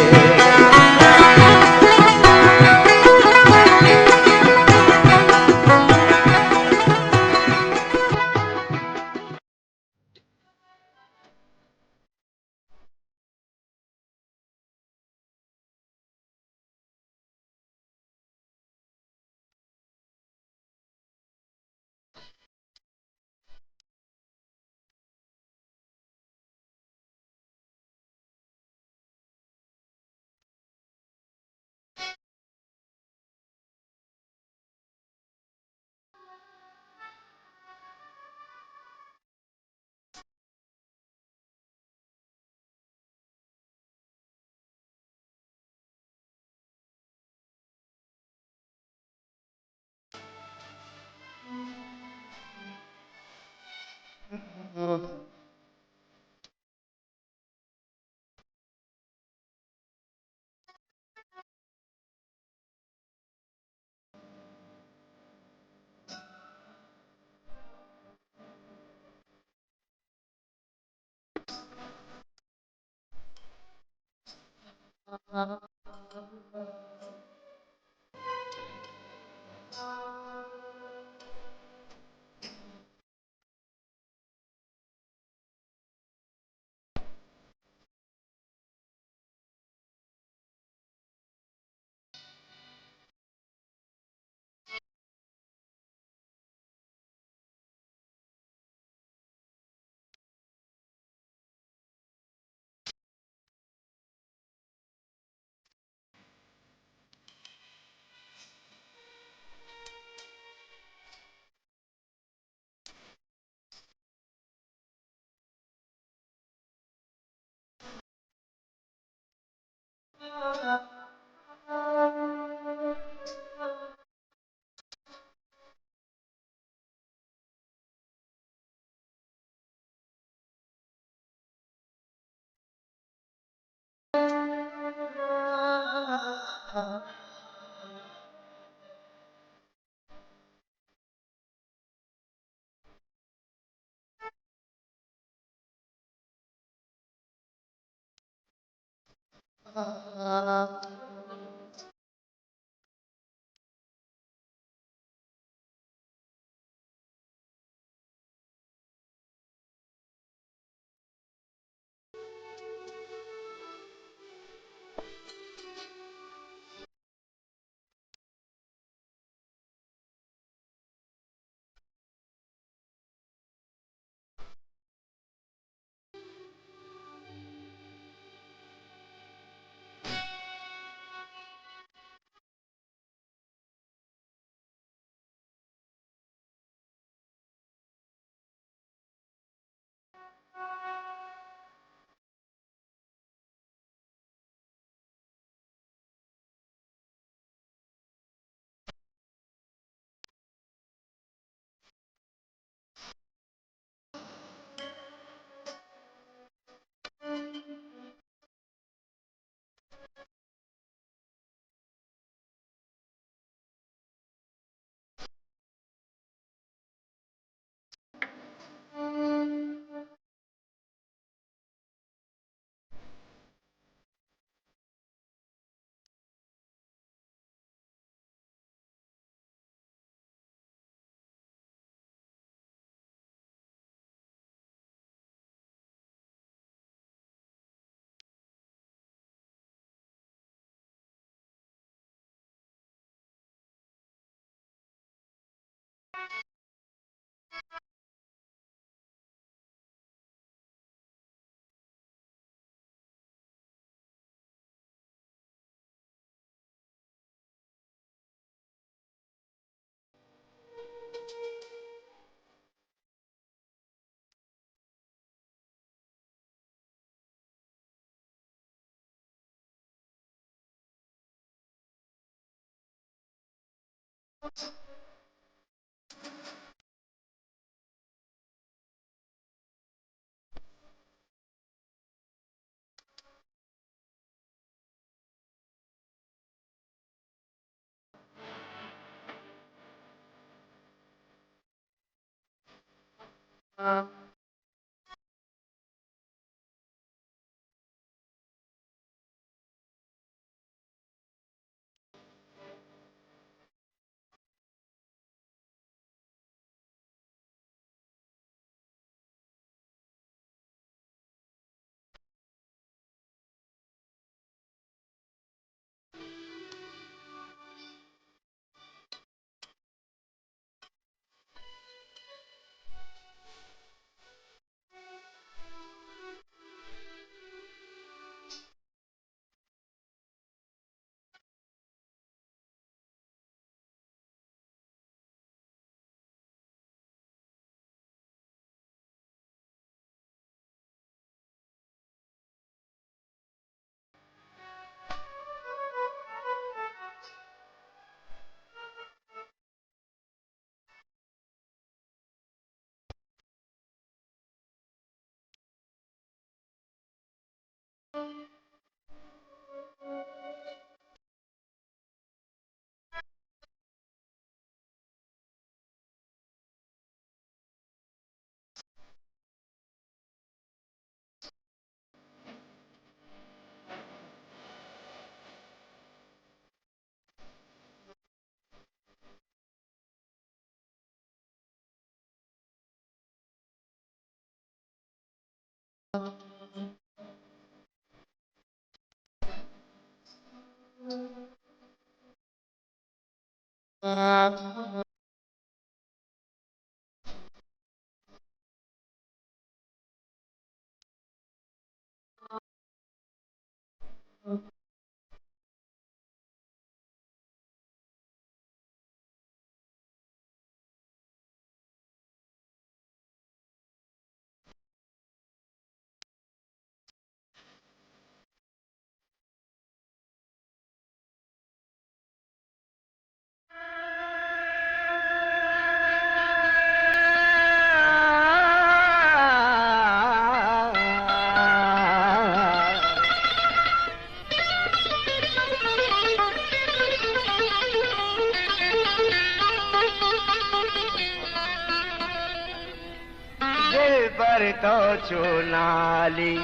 पर तो चुनाली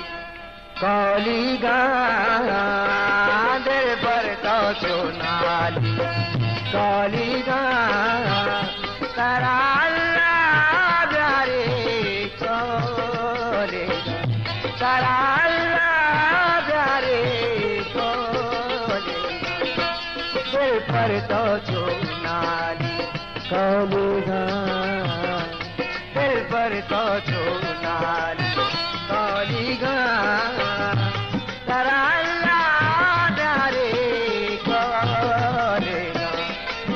कौली गा दिल पर तो चुनाली कौली गा करा अल्लाह प्यारे कोले करा अल्लाह प्यारे कोले दिल पर तो चुनाली कौली गा दिल पर तो चुनाली कौली गा करा अल्लाह प्यारे कोले गा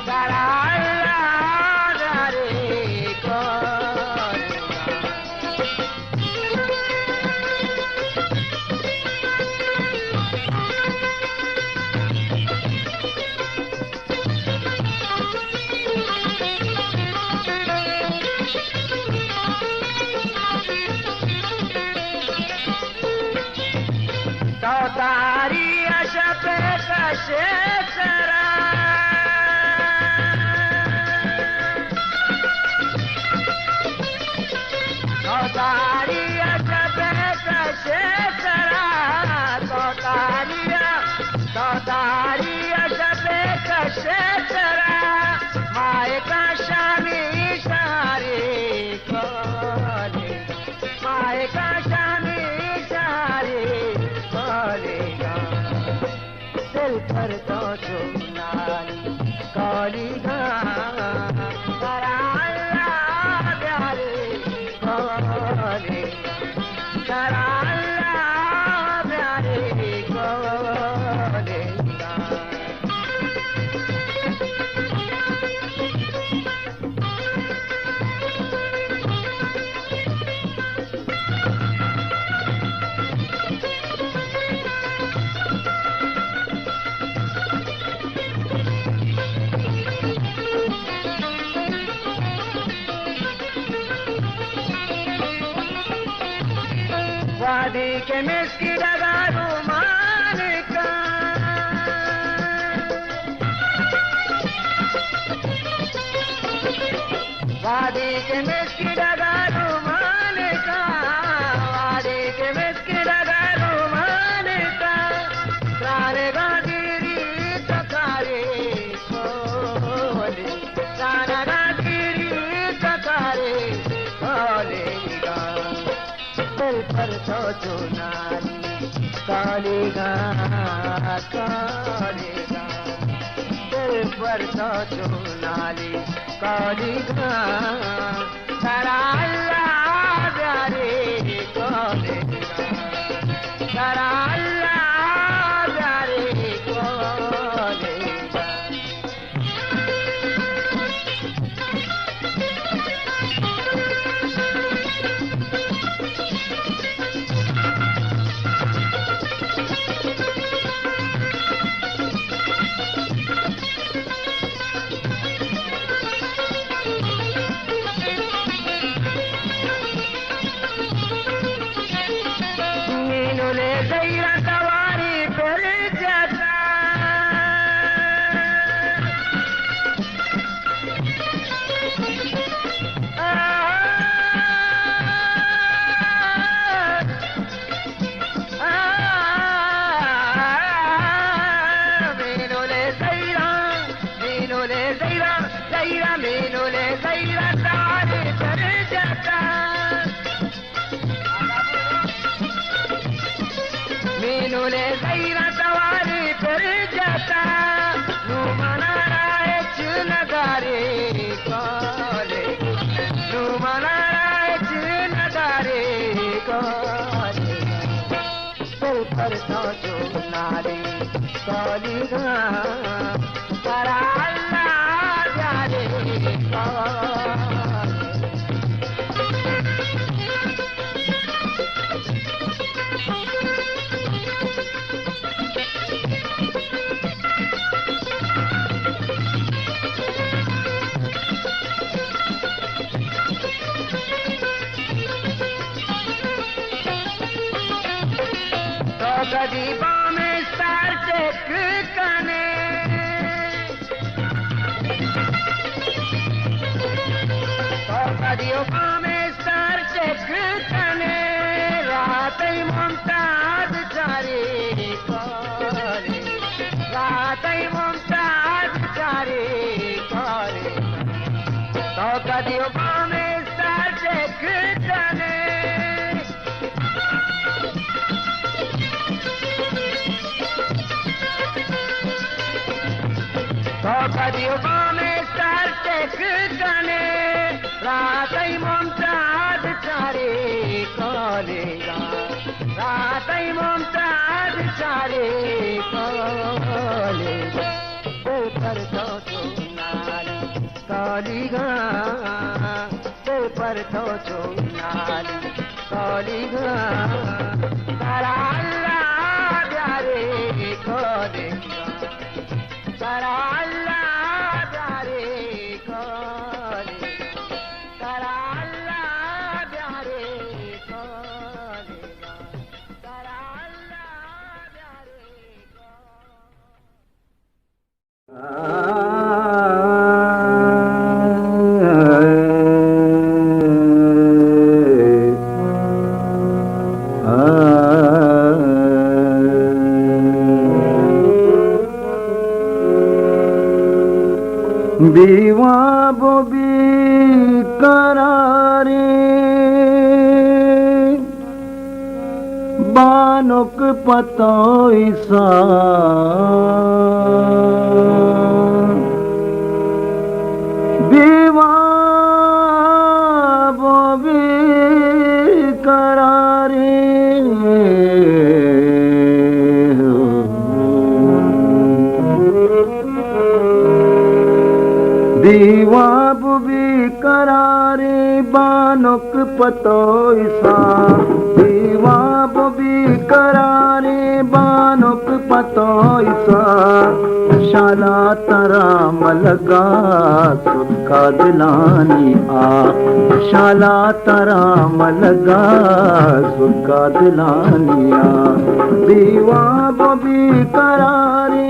करा अल्लाह प्यारे कोले तारी अशप कशे सरा तारी अशप कशे सरा तारी अशप कशे सरा माए का शामी सारे कोले माए का शामी सारे दिल पर तो चुनाली कौली गा करा अल्लाह प्यारे वादी के मिस्की डगा रुमान का वादी के मिस्की डगा रुमान का वादी के मिस्की डगा रुमान का सारे गागिरी तकारे खोले सारा गागिरी तकारे खोलेगा दिल पर तो चुनारी कालेगा कालेगा दिल पर तो चुनारी कालेगा सारा अल्लाह प्यारे कालेगा सारा अल्लाह प्यारे कालेगा मीनुले दैरा सवारी पर जाता मीनुले दैरा दैरा मीनुले दैरा सवारी पर जाता मीनुले दैरा सवारी पर जाता नू मनाए चुनगारे काले नू मनाए चुनगारे काले दिल पर तो चुनारे काली गा सारा अल्लाह प्यारे काले तो गरीबा में स्टार चेक कने तो गरीबा में स्टार चेक कने रात ही मुमताज चारे काले रात ही मुमताज चारे काले तो गरीबा में स्टार चेक कने तो गरीबा में स्टार चेक कने रात ही मुमताज चारे कालेगा रात ही मुमताज चारे कालेगा ऊपर तो चुनारी कालीगा ऊपर तो चुनारी कालीगा सारा अल्लाह प्यारे कालेगा सारा अल्लाह प्यारे कालेगा सारा अल्लाह प्यारे कालेगा सारा अल्लाह प्यारे बीवा बोबी करारे बानुक पतो ईसा बीवा बोबी करारे दीवा बुबी करारे बानुक पतो ईसा दीवा बुबी करारे बानुक पतो ईसा शाला तराम लगा सुखा दिलानी आ शाला तराम लगा सुखा दिलानी आ दीवा बबी करारे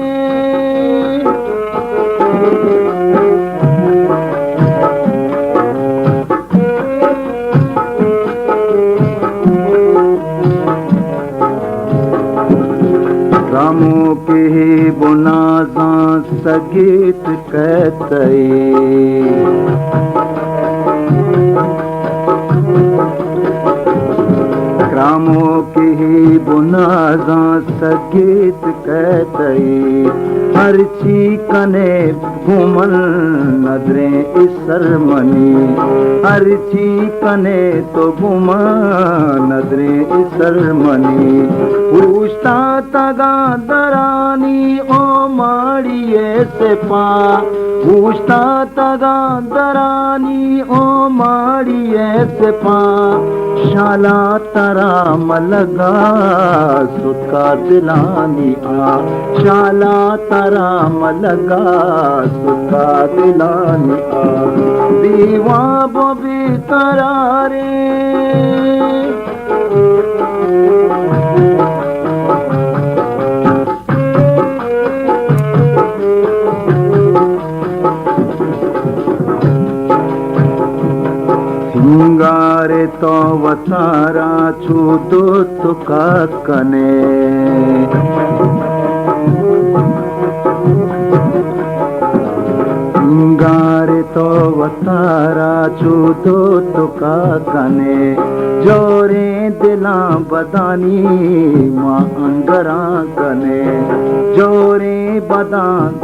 रामो के बुनाजा सगीत कहते रामो के बुनाजा सगीत कहते हर ची कने घूमल नजरें इसरमनी हर ची कने तो घूमा नजरें इसरमनी पूछता तगा दरानी ओ माड़िए से पा पूछता तगा दरानी ओ माड़िए से पा शाला तराम लगा सुखा दिलानी आ शाला तराम लगा सुखा दिलानी आ दीवा बबी करारे सिंगारे तो वतारा छू दो तुका कने सिंगारे तो वतारा छू दो तुका कने जोरे दिला बदानी मां अंगरा कने जोरे बदान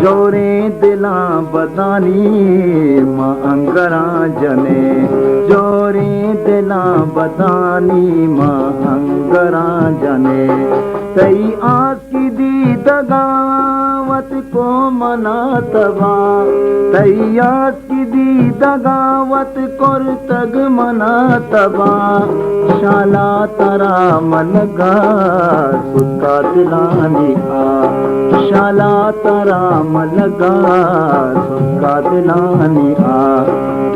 जोरे दिला बदानी मां अंगरा जने जोरे दिला बदानी मां अंगरा जने तई आस की दी दगावत को मना तबा तई आस की दी दगावत कोर तग मना तबा शाला तराम लगा सुखा दिलानी आ शाला तराम लगा सुखा दिलानी आ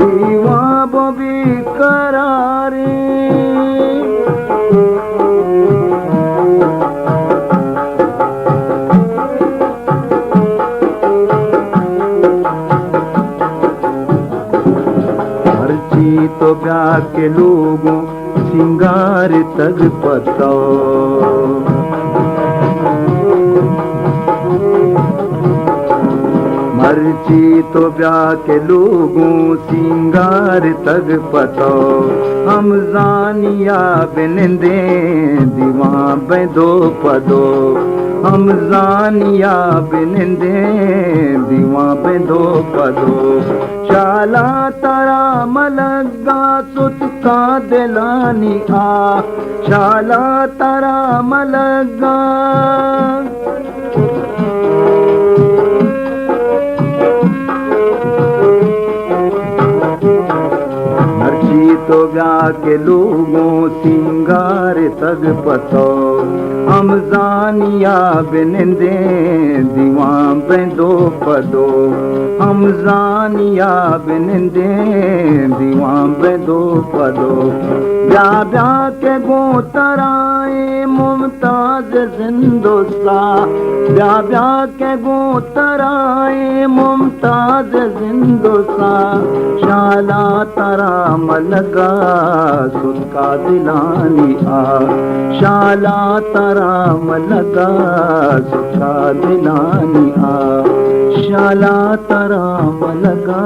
दीवा बबी करारे तो ब्याह के लोगों सिंगार तग पतो मर्जी तो ब्याह के लोगों सिंगार तग पतो हम जानिया बिनदे दीवा बेदो पदो हम जानिया बिनदे दीवा बेदो पदो शाला तराम लगा सुखा दिलानी आ शाला तराम लगा मर्जी तो ब्याह के लोगों सिंगार तग पतो हम जानिया बिनदे दीवा बेदो पदो हम जानिया बिनदे दीवा बेदो पदो ब्या ब्या के गो तराए मुमताज जिंदोसा ब्या ब्या के गो तराए मुमताज जिंदोसा शाला तराम लगा सुखा दिलानी आ शाला तराम लगा सुखा दिलानी आ शाला तराम लगा